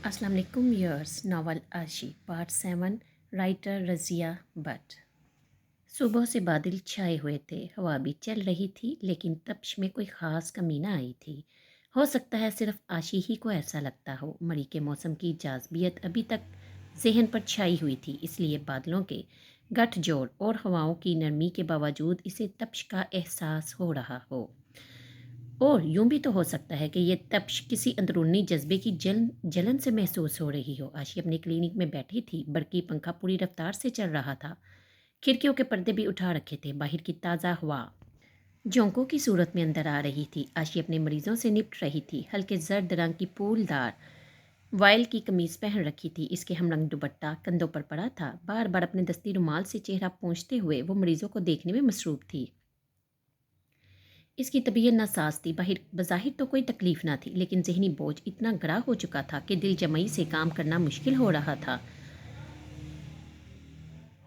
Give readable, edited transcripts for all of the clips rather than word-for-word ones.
السلام علیکم yours novel Aashi part 7 writer Razia Butt. صبح سے بادل چھائے ہوئے تھے، ہوا بھی چل رہی تھی لیکن تپش میں کوئی خاص کمی نہ آئی تھی۔ ہو سکتا ہے صرف عاشی ہی کو ایسا لگتا ہو۔ مری کے موسم کی جاذبیت ابھی تک ذہن پر چھائی ہوئی تھی، اس لیے بادلوں کے گٹھ جوڑ اور ہواؤں کی نرمی کے باوجود اسے تپش کا احساس ہو رہا ہو۔ اور یوں بھی تو ہو سکتا ہے کہ یہ تپش کسی اندرونی جذبے کی جلن سے محسوس ہو رہی ہو۔ عاشی اپنے کلینک میں بیٹھی تھی، برقی پنکھا پوری رفتار سے چل رہا تھا، کھڑکیوں کے پردے بھی اٹھا رکھے تھے، باہر کی تازہ ہوا جھونکوں کی صورت میں اندر آ رہی تھی۔ عاشی اپنے مریضوں سے نپٹ رہی تھی، ہلکے زرد رنگ کی پھول دار وائل کی قمیض پہن رکھی تھی، اس کے ہم رنگ دوپٹہ کندھوں پر پڑا تھا، بار بار اپنے دستی رومال سے چہرہ پونچھتے ہوئے وہ مریضوں کو دیکھنے میں مصروف تھی۔ اس کی طبیعت ناساز تھی، بظاہر تو کوئی تکلیف نہ تھی، لیکن ذہنی بوجھ اتنا گڑا ہو چکا تھا کہ دل جمعی سے کام کرنا مشکل ہو رہا تھا۔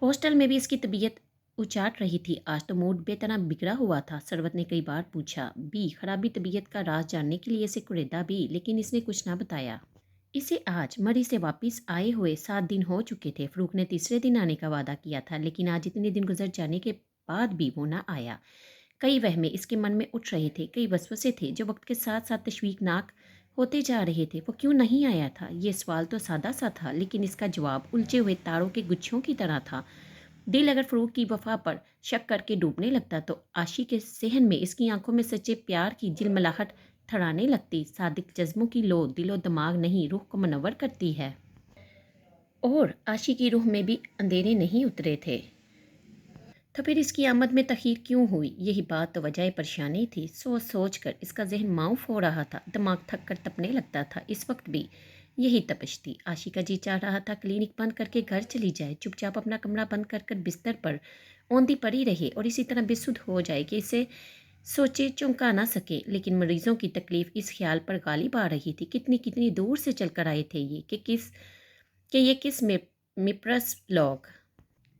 ہاسٹل میں بھی اس کی طبیعت اچاٹ رہی تھی، آج تو موڈ بے طرح بگڑا ہوا تھا۔ سروت نے کئی بار پوچھا بھی خرابی طبیعت کا راز جاننے کے لیے اسے کریدا بھی، لیکن اس نے کچھ نہ بتایا۔ اسے آج مری سے واپس آئے ہوئے 7 دن ہو چکے تھے۔ فروخ نے تیسرے دن آنے کا وعدہ کیا تھا، لیکن آج اتنے دن گزر جانے کے بعد بھی وہ نہ آیا۔ کئی وہمیں اس کے من میں اٹھ رہے تھے، کئی وسوسے تھے جو وقت کے ساتھ ساتھ تشویشناک ہوتے جا رہے تھے۔ وہ کیوں نہیں آیا تھا؟ یہ سوال تو سادہ سا تھا، لیکن اس کا جواب الجھے ہوئے تاروں کے گچھوں کی طرح تھا۔ دل اگر فروخ کی وفا پر شک کر کے ڈوبنے لگتا تو عاشی کے صحن میں اس کی آنکھوں میں سچے پیار کی جلملاہٹ تھڑانے لگتی۔ صادق جذبوں کی لو دل و دماغ نہیں، روح کو منور کرتی ہے۔ اور عاشی کی روح میں بھی اندھیرے نہیں اترے تھے۔ تو پھر اس کی آمد میں تاخیر کیوں ہوئی؟ یہی بات تو وجہ پریشانی تھی۔ سوچ سوچ کر اس کا ذہن معاف ہو رہا تھا، دماغ تھک کر تپنے لگتا تھا۔ اس وقت بھی یہی تپش تھی۔ عاشی کا جی چاہ رہا تھا کلینک بند کر کے گھر چلی جائے، چپ چاپ اپنا کمرہ بند کر کر بستر پر اوندھی پڑی رہے اور اسی طرح بے سدھ ہو جائے کہ اسے سوچے چونکا نہ سکے۔ لیکن مریضوں کی تکلیف اس خیال پر غالب آ رہی تھی، کتنی کتنی دور سے چل کر آئے تھے یہ کہ یہ کس مپرس لوگ۔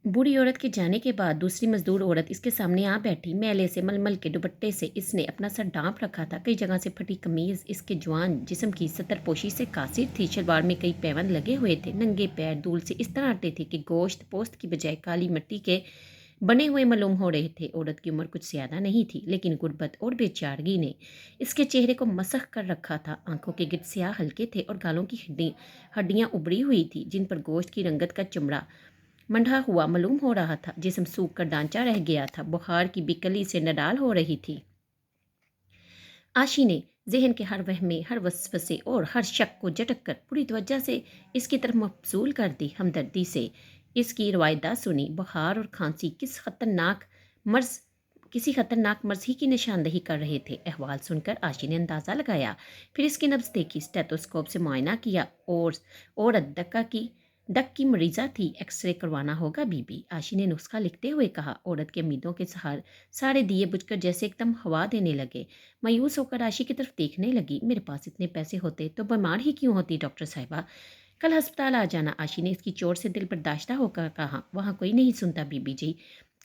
بوڑھی عورت کے جانے کے بعد دوسری مزدور عورت اس کے سامنے آ بیٹھی، میلے سے ململ کے دوپٹے سے اس نے اپنا سر ڈھانپ رکھا تھا، کئی جگہ سے پھٹی قمیض اس کے جوان جسم کی ستر پوشی سے قاصر تھی، شلوار میں کئی پیوند لگے ہوئے تھے، ننگے پیر دھول سے اس طرح اٹے تھے کہ گوشت پوست کی بجائے کالی مٹی کے بنے ہوئے معلوم ہو رہے تھے۔ عورت کی عمر کچھ زیادہ نہیں تھی، لیکن غربت اور بے چارگی نے اس کے چہرے کو مسخ کر رکھا تھا۔ آنکھوں کے گرد سیاہ حلقے تھے اور گالوں کی ہڈیاں ابری ہوئی تھی، جن پر گوشت کی رنگت کا چمڑا منڈھا ہوا معلوم ہو رہا تھا۔ جسم سوکھ کر ڈانچہ رہ گیا تھا، بخار کی بکلی سے نڈال ہو رہی تھی۔ عاشی نے ذہن کے ہر وہمے، ہر وسوسے اور ہر شک کو جھٹک کر پوری توجہ سے اس کی طرف مبذول کر دی، ہمدردی سے اس کی روایتیں سنی۔ بخار اور کھانسی کسی خطرناک مرض ہی کی نشاندہی کر رہے تھے۔ احوال سن کر عاشی نے اندازہ لگایا، پھر اس کی نبض دیکھی، اسٹیتھوسکوپ سے معائنہ کیا اور عورت دک کی مریضہ تھی، ایکس رے کروانا ہوگا بی بی۔ عاشی نے نسخہ لکھتے ہوئے کہا۔ عورت کے امیدوں کے سارے دیے بجھ کر جیسے ایک دم ہوا دینے لگے۔ مایوس ہو کر عاشی کی طرف دیکھنے لگی۔ میرے پاس اتنے پیسے ہوتے تو بیمار ہی کیوں ہوتی ڈاکٹر صاحبہ؟ کل ہسپتال آ جانا۔ عاشی نے اس کی چوٹ سے دل برداشتہ ہو کر کہا۔ وہاں کوئی نہیں سنتا بی بی جی،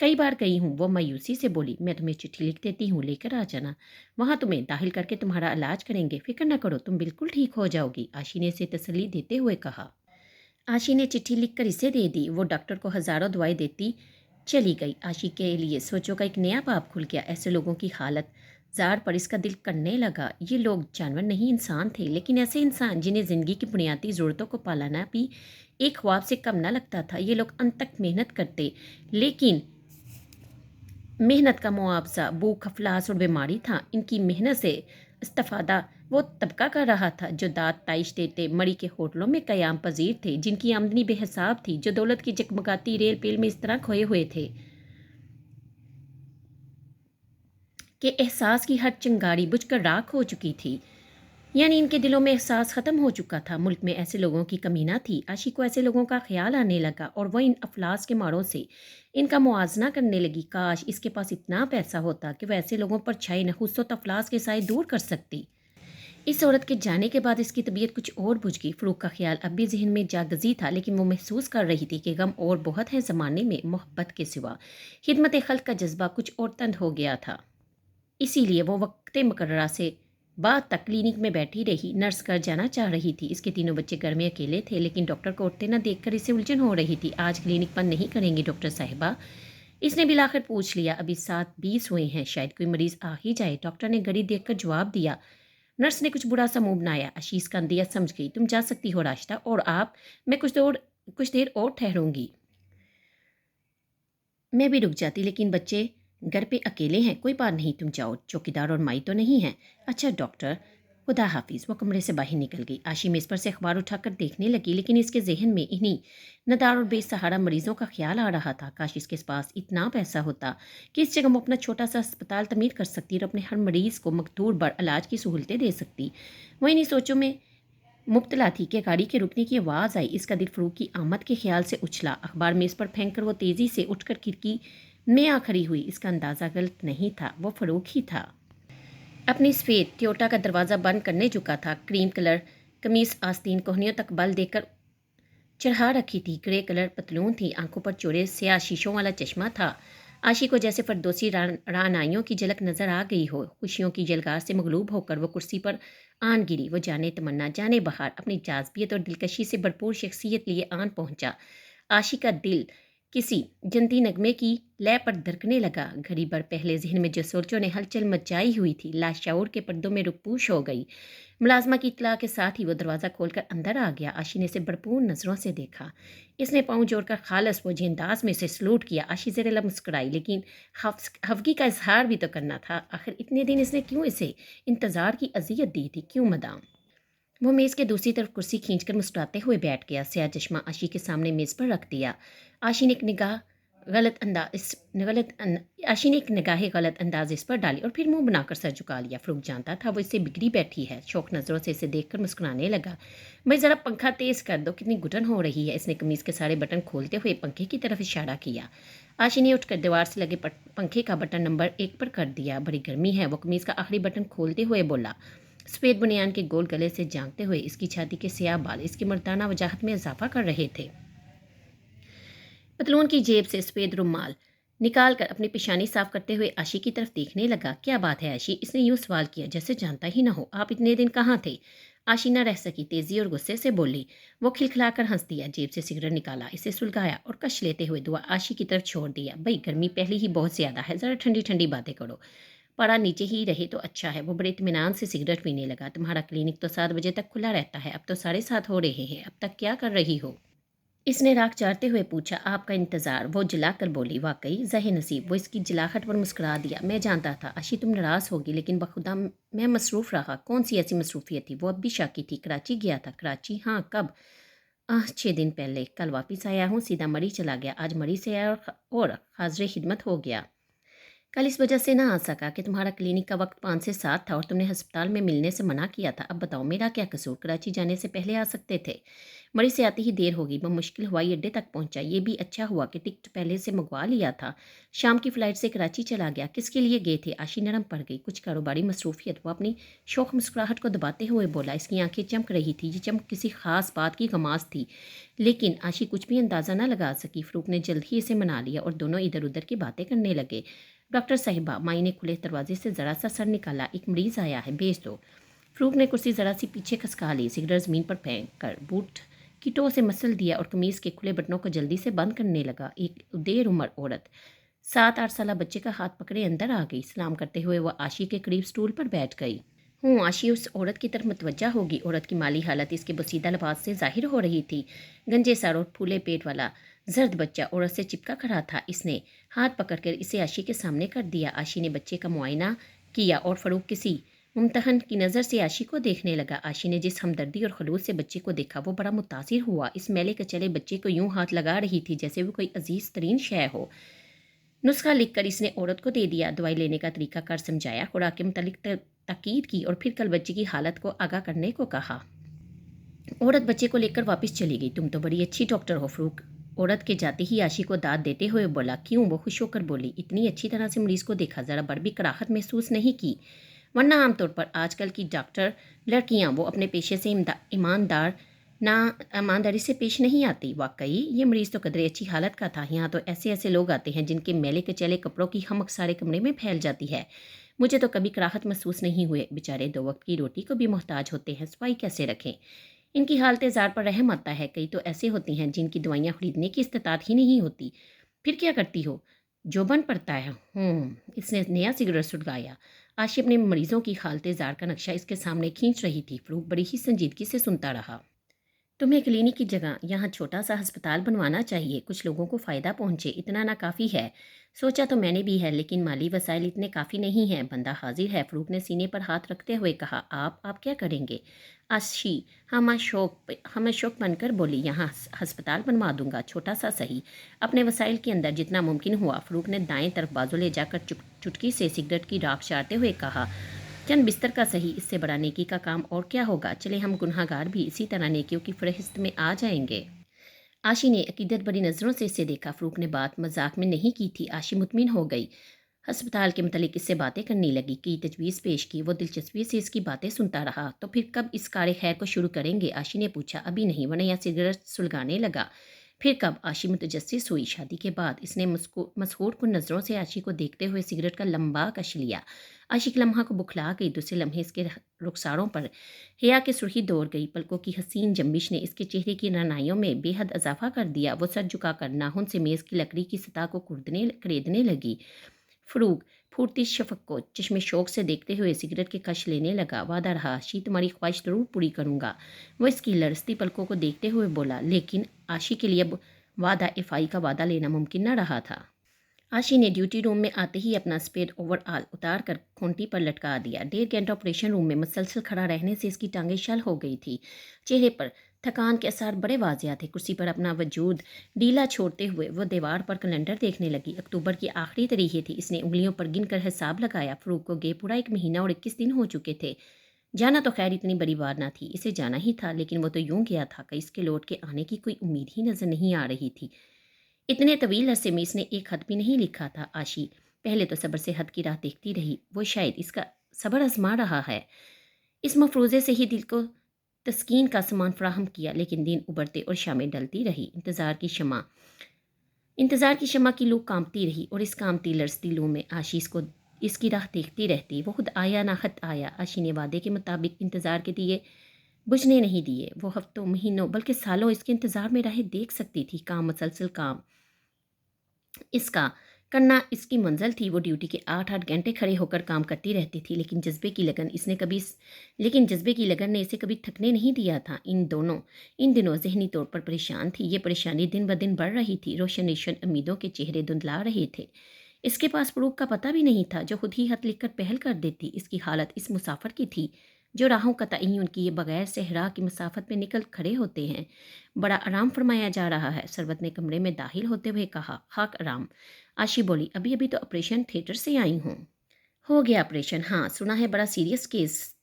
کئی بار گئی ہوں، وہ مایوسی سے بولی۔ میں تمہیں چٹھی لکھ دیتی ہوں، لے کر آ جانا، وہاں تمہیں داخل کر کے تمہارا علاج کریں گے، فکر نہ کرو، تم بالکل ٹھیک ہو جاؤ گی، عاشی نے اسے تسلی دیتے ہوئے کہا۔ عاشی نے چٹھی لکھ کر اسے دے دی، وہ ڈاکٹر کو ہزاروں دعائیں دیتی چلی گئی۔ عاشی کے لیے سوچوں کا ایک نیا باب کھل گیا۔ ایسے لوگوں کی حالت زار پر اس کا دل کرنے لگا۔ یہ لوگ جانور نہیں، انسان تھے، لیکن ایسے انسان جنہیں زندگی کی بنیادی ضرورتوں کو پالانا بھی ایک خواب سے کم نہ لگتا تھا۔ یہ لوگ انت تک محنت کرتے، لیکن محنت کا معاوضہ بھوک، افلاس اور بیماری تھا۔ ان کی محنت سے استفادہ وہ طبقہ کر رہا تھا جو داد تائش دیتے مری کے ہوٹلوں میں قیام پذیر تھے، جن کی آمدنی بے حساب تھی، جو دولت کی جگمگاتی ریل پیل میں اس طرح کھوئے ہوئے تھے کہ احساس کی ہر چنگاری بجھ کر راکھ ہو چکی تھی۔ یعنی ان کے دلوں میں احساس ختم ہو چکا تھا۔ ملک میں ایسے لوگوں کی کمی نہ تھی۔ عاشی کو ایسے لوگوں کا خیال آنے لگا اور وہ ان افلاس کے ماروں سے ان کا موازنہ کرنے لگی۔ کاش اس کے پاس اتنا پیسہ ہوتا کہ وہ ایسے لوگوں پر چھائے نحوست و افلاس کے سائے دور کر سکتی۔ اس عورت کے جانے کے بعد اس کی طبیعت کچھ اور بجھ گئی۔ فروخ کا خیال اب بھی ذہن میں جاگزی تھا، لیکن وہ محسوس کر رہی تھی کہ غم اور بہت ہے زمانے میں محبت کے سوا۔ خدمت خلق کا جذبہ کچھ اور تند ہو گیا تھا، اسی لیے وہ وقت مقررہ سے بعد تک کلینک میں بیٹھی رہی۔ نرس گھر جانا چاہ رہی تھی۔ اس کے تینوں بچے گھر میں اکیلے تھے، لیکن ڈاکٹر کو اٹھتے نہ دیکھ کر اسے الجھن ہو رہی تھی۔ آج کلینک بند نہیں کریں گی ڈاکٹر صاحبہ؟ اس نے بالآخر پوچھ لیا۔ ابھی 7:20 ہوئے ہیں، شاید کوئی مریض آ ہی جائے، ڈاکٹر نے گھڑی دیکھ کر جواب دیا۔ نرس نے کچھ برا سا منہ بنایا۔ آشیش کا اندیہ سمجھ گئی۔ تم جا سکتی ہو راشدہ، اور آپ؟ میں کچھ دیر اور ٹھہروں گی۔ میں بھی رک جاتی، لیکن بچے گھر پہ اکیلے ہیں۔ کوئی بات نہیں، تم جاؤ، چوکیدار اور مائی تو نہیں ہیں۔ اچھا ڈاکٹر، خدا حافظ۔ وہ کمرے سے باہر نکل گئی۔ آشی میز پر سے اخبار اٹھا کر دیکھنے لگی، لیکن اس کے ذہن میں انہی ندار اور بے سہارا مریضوں کا خیال آ رہا تھا۔ کاش اس کے پاس اتنا پیسہ ہوتا کہ اس جگہ وہ اپنا چھوٹا سا اسپتال تعمیر کر سکتی اور اپنے ہر مریض کو مقدور بر علاج کی سہولتیں دے سکتی۔ وہ انہی سوچوں میں مبتلا تھی کہ گاڑی کے رکنے کی آواز آئی۔ اس کا دل فروغ کی آمد کے خیال سے اچھلا۔ اخبار میز پر پھینک کر وہ تیزی سے اٹھ کر کھڑکی میں آ کھڑی ہوئی۔ اس کا اندازہ غلط نہیں تھا، وہ فروغ ہی تھا۔ اپنی سفید ٹویوٹا کا دروازہ بند کرنے جھکا تھا۔ کریم کلر قمیص آستین کوہنیوں تک بل دے کر چڑھا رکھی تھی، گرے کلر پتلون تھی، آنکھوں پر چوڑے سیاہ شیشوں والا چشمہ تھا۔ آشی کو جیسے فردوسی رعنائیوں کی جھلک نظر آ گئی ہو۔ خوشیوں کی جلگار سے مغلوب ہو کر وہ کرسی پر آن گری۔ وہ جانے تمنا، جانے بہار، اپنی جاذبیت اور دلکشی سے بھرپور شخصیت لیے آن پہنچا۔ آشی کا دل کسی جنتی نغمے کی لے پر دھڑکنے لگا۔ گھڑی بھر پہلے ذہن میں جو سوچوں نے ہلچل مچائی ہوئی تھی، لاشعور کے پردوں میں رکپوش ہو گئی۔ ملازمہ کی اطلاع کے ساتھ ہی وہ دروازہ کھول کر اندر آ گیا۔ آشی نے اسے بھرپور نظروں سے دیکھا۔ اس نے پاؤں جوڑ کر خالص وجہ انداز میں اسے سلوٹ کیا۔ آشی زیر لب مسکرائی، لیکن خفگی کا اظہار بھی تو کرنا تھا۔ آخر اتنے دن اس نے کیوں اسے انتظار کی اذیت دی تھی؟ کیوں مدام؟ وہ میز کے دوسری طرف کرسی کھینچ کر مسکراتے ہوئے بیٹھ گیا۔ سیاہ چشمہ آشی کے سامنے میز پر رکھ دیا۔ آشی نے ایک نگاہ غلط انداز اس پر ڈالی اور پھر منہ بنا کر سر جھکا لیا۔ فروغ جانتا تھا وہ اس سے بگڑی بیٹھی ہے۔ شوق نظروں سے اسے دیکھ کر مسکرانے لگا۔ بھائی ذرا پنکھا تیز کر دو، کتنی گھٹن ہو رہی ہے۔ اس نے قمیض کے سارے بٹن کھولتے ہوئے پنکھے کی طرف اشارہ کیا۔ آشی نے اٹھ کر دیوار سے لگے پنکھے کا بٹن نمبر 1 پر کر دیا۔ بڑی گرمی ہے، وہ قمیض کا آخری بٹن کھولتے ہوئے بولا، سفید بنیان کے گول گلے سے جھانکتے ہوئے۔ اس کی چھاتی کے سیاہ بال اس کی مردانہ وجاہت میں اضافہ کر رہے تھے۔ پتلون کی جیب سے سفید رومال نکال کر اپنی پیشانی صاف کرتے ہوئے آشی کی طرف دیکھنے لگا۔ کیا بات ہے آشی؟ اس نے یوں سوال کیا جیسے جانتا ہی نہ ہو۔ آپ اتنے دن کہاں تھے؟ آشی نہ رہ سکی، تیزی اور غصے سے بولی۔ وہ کھلکھلا کر ہنس دیا، جیب سے سگریٹ نکالا، اسے سلگایا اور کش لیتے ہوئے دعا آشی کی طرف چھوڑ دیا۔ بھائی گرمی پہلے ہی بہت زیادہ ہے، ذرا ٹھنڈی ٹھنڈی باتیں کرو۔ پڑا نیچے ہی رہے تو اچھا ہے۔ وہ بڑے اطمینان سے سگریٹ پینے لگا۔ تمہارا کلینک تو 7 بجے تک کھلا رہتا ہے، اب تو 7:30 ہو رہے ہیں، اب تک کیا کر رہی ہو؟ اس نے راکھ چارتے ہوئے پوچھا۔ آپ کا انتظار، وہ جلا کر بولی۔ واقعی ذہ نصیب، وہ اس کی جلاہٹ پر مسکرا دیا۔ میں جانتا تھا آشی تم ناراض ہوگی، لیکن بخدا میں مصروف رہا۔ کون سی ایسی مصروفیت تھی؟ وہ اب بھی شاکی تھی۔ کراچی گیا تھا؟ کراچی؟ ہاں، کب؟ 6 دن پہلے۔ کل واپس آیا ہوں، سیدھا مری چلا گیا۔ آج مری سے آیا اور حاضر خدمت ہو گیا۔ کل اس وجہ سے نہ آ سکا کہ تمہارا کلینک کا وقت 5 سے 7 تھا اور تم نے ہسپتال میں ملنے سے منع کیا تھا۔ اب بتاؤ میرا کیا قصور؟ کراچی جانے سے پہلے آ سکتے تھے۔ مری سے آتے ہی دیر ہوگی، بمشکل ہوائی اڈے تک پہنچا۔ یہ بھی اچھا ہوا کہ ٹکٹ پہلے سے منگوا لیا تھا۔ شام کی فلائٹ سے کراچی چلا گیا۔ کس کے لیے گئے تھے؟ آشی نرم پڑ گئی۔ کچھ کاروباری مصروفیت، وہ اپنی شوخ مسکراہٹ کو دباتے ہوئے بولا۔ اس کی آنکھیں چمک رہی تھی، یہ چمک کسی خاص بات کی غماز تھی، لیکن آشی کچھ بھی اندازہ نہ لگا سکی۔ فروغ نے جلد ہی اسے منا لیا اور دونوں ادھر ادھر کی باتیں کرنے لگے۔ ڈاکٹر صاحبہ، مائی نے کھلے دروازے سے ذرا سا سر نکالا، ایک مریض آیا ہے، بھیج دو۔ فروغ نے کرسی ذرا سی پیچھے کھسکا لی، سگریٹ زمین پر پھینک کر بوٹ کی ٹو سے مسل دیا اور قمیض کے کھلے بٹنوں کو جلدی سے بند کرنے لگا۔ ایک دیر عمر عورت 7-8 سالہ بچے کا ہاتھ پکڑے اندر آ گئی۔ سلام کرتے ہوئے وہ آشی کے قریب سٹول پر بیٹھ گئی۔ آشی اس عورت کی طرف متوجہ ہوگی۔ عورت کی مالی حالت اس کے بوسیدہ لباس سے ظاہر ہو رہی تھی۔ گنجے سر اور پھولے پیٹ والا زرد بچہ عورت سے چپکا کھڑا تھا۔ اس نے ہاتھ پکڑ کر اسے آشی کے سامنے کر دیا۔ آشی نے بچے کا معائنہ کیا اور فروغ کسی ممتحن کی نظر سے آشی کو دیکھنے لگا۔ آشی نے جس ہمدردی اور خلوص سے بچے کو دیکھا وہ بڑا متاثر ہوا۔ اس میلے کچلے بچے کو یوں ہاتھ لگا رہی تھی جیسے وہ کوئی عزیز ترین شے ہو۔ نسخہ لکھ کر اس نے عورت کو دے دیا، دوائی لینے کا طریقہ کار سمجھایا، خوراک کے متعلق تاکید کی اور پھر کل بچے کی حالت کو آگاہ کرنے کو کہا۔ عورت بچے کو لے کر واپس چلی گئی۔ تم تو بڑی اچھی ڈاکٹر ہو فروغ، عورت کے جاتے ہی آشی کو داد دیتے ہوئے بولا۔ کیوں؟ وہ خوش ہو کر بولی۔ اتنی اچھی طرح سے مریض کو دیکھا، ذرا بڑھ بھی کڑاہٹ محسوس نہیں کی؟ ورنہ عام طور پر آج کل کی ڈاکٹر لڑکیاں وہ اپنے پیشے سے ایمانداری سے پیش نہیں آتی۔ واقعی یہ مریض تو قدرے اچھی حالت کا تھا۔ یہاں تو ایسے ایسے لوگ آتے ہیں جن کے میلے کچیلے کپڑوں کی ہمک سارے کمرے میں پھیل جاتی ہے۔ मुझे तो कभी कराहत महसूस नहीं हुए। बेचारे 2 वक्त की रोटी को भी मोहताज होते हैं, सफाई कैसे रखें? इनकी हालत ज़ार पर रहम आता है। कई तो ऐसे होती हैं जिनकी दवाइयाँ खरीदने की इस्तात ही नहीं होती। फिर क्या करती हो? जो बन पड़ता है। इसने नया सिगरेट सुलगाया। आशी अपने मरीजों की हालत ज़ार का नक्शा इसके सामने खींच रही थी। फ़रूक बड़ी ही संजीदगी से सुनता रहा। तुम्हें क्लिनिक की जगह यहाँ छोटा सा अस्पताल बनवाना चाहिए, कुछ लोगों को फ़ायदा पहुँचे, इतना ना काफ़ी है। सोचा तो मैंने भी है, लेकिन माली वसाइल इतने काफ़ी नहीं हैं। बंदा हाजिर है, फ़रूक ने सीने पर हाथ रखते हुए कहा। आप क्या करेंगे? आशी हम अशोक बनकर बोली, यहाँ अस्पताल बनवा दूंगा, छोटा सा सही, अपने वसाइल के अंदर जितना मुमकिन हुआ। फ़रूक ने दाएं तरफ बाजू ले जाकर चुटकी से सिगरेट की राख चारते हुए कहा, चंद बिस्तर का सही, इससे बड़ा नेकी का काम और क्या होगा। चले हम गुनहगार भी इसी तरह नेकियों की फहरिस्त में आ जाएंगे। आशी ने अकीदत बड़ी नज़रों से इसे देखा। फ़रूक ने बात मजाक में नहीं की थी। आशी मुतमिन हो गई। अस्पताल के मतलब इससे बातें करने लगी, की तजवीज़ पेश की। वो दिलचस्पी से इसकी बातें सुनता रहा। तो फिर कब इस कार खैर को शुरू करेंगे? आशी ने पूछा। अभी नहीं, वरना यहाँ सिगरेट सुलगाने लगा। फिर कब? आशी मुतजस्सिस हुई। शादी के बाद। इसने मसहूर कुन नज़रों से आशी को देखते हुए सिगरेट का लंबा कश लिया। आशी के लम्हा को बुखला गई। दूसरे लम्हे इसके रुखसारों पर हया की सुर्खी दौड़ गई। पलकों की हसीन जंबिश ने इसके चेहरे की रनाइयों में बेहद इजाफा कर दिया। वो सर झुकाकर नाखून से मेज़ की लकड़ी की सतह को खरीदने लगी। फ़रूक फूटती शफक को चश्मे शौक से देखते हुए सिगरेट के कश लेने लगा। वादा रहा, आशी तुम्हारी ख्वाहिश ज़रूर पूरी करूँगा। वो इसकी लरसती पलकों को देखते हुए बोला। लेकिन आशी के लिए अब वादा इफ़ाई का वादा लेना मुमकिन न रहा था। आशी ने ड्यूटी रूम में आते ही अपना स्पेड ओवरऑल उतार कर खूंटी पर लटका दिया। 1.5 घंटा ऑपरेशन रूम में मुसलसल खड़ा रहने से इसकी टांगें शल हो गई थी। चेहरे पर थकान के असर बड़े वाजिया थे। कुर्सी पर अपना वजूद ढीला छोड़ते हुए वो दीवार पर कैलेंडर देखने लगी। अक्टूबर की आखिरी तारीखें थी। इसने उंगलियों पर गिनकर हिसाब लगाया। फ़रूक को गए पूरा 1 महीना और 21 दिन हो चुके थे। जाना तो खैर इतनी बड़ी बात ना थी, इसे जाना ही था, लेकिन वो तो यूं गया था कि इसके लौट के आने की कोई उम्मीद ही नजर नहीं आ रही थी। इतने तवील अरसे में इसने एक खत भी नहीं लिखा था। आशी पहले तो सब्र से हद की राह देखती रही। वो शायद इसका सब्र आजमा रहा है। इस मफरूज़े से ही दिल को तस्कीन का सामान फराहम किया, लेकिन दिन उबरते और शामें ढलती रही। इंतज़ार की शमा की लू कांपती रही, और इस कांपती लरसती लू में आशीष को इसकी राह देखती रहती। वो खुद आया ना खत आया। आशी ने वादे के मुताबिक इंतज़ार के दिए बुझने नहीं दिए। वो हफ्तों महीनों बल्कि सालों इसके इंतज़ार में राहें देख सकती थी। काम, मुसलसल काम इसका करना इसकी मंजिल थी। वो ड्यूटी के 8-8 घंटे खड़े होकर काम करती रहती थी, लेकिन जज्बे की लगन ने इसे कभी थकने नहीं दिया था। इन दिनों जहनी तौर पर परेशान थी। ये परेशानी दिन ब दिन बढ़ रही थी। रोशन रोशन उम्मीदों के चेहरे धुंधला रहे थे। इसके पास फ़रूक का पता भी नहीं था, जो खुद ही खत लिखकर पहल कर देती। इसकी हालत इस मुसाफिर की थी जो राहों का तयन किए बगैर सहरा की मसाफत में निकल खड़े होते हैं। बड़ा आराम फरमाया जा रहा है, सरवत ने कमरे में दाखिल होते हुए कहा। खाक आराम, आशी बोली। अभी अभी तो ऑपरेशन थिएटर से आई हूँ। हो गया ऑपरेशन? हाँ, सुना है बड़ा सीरियस केस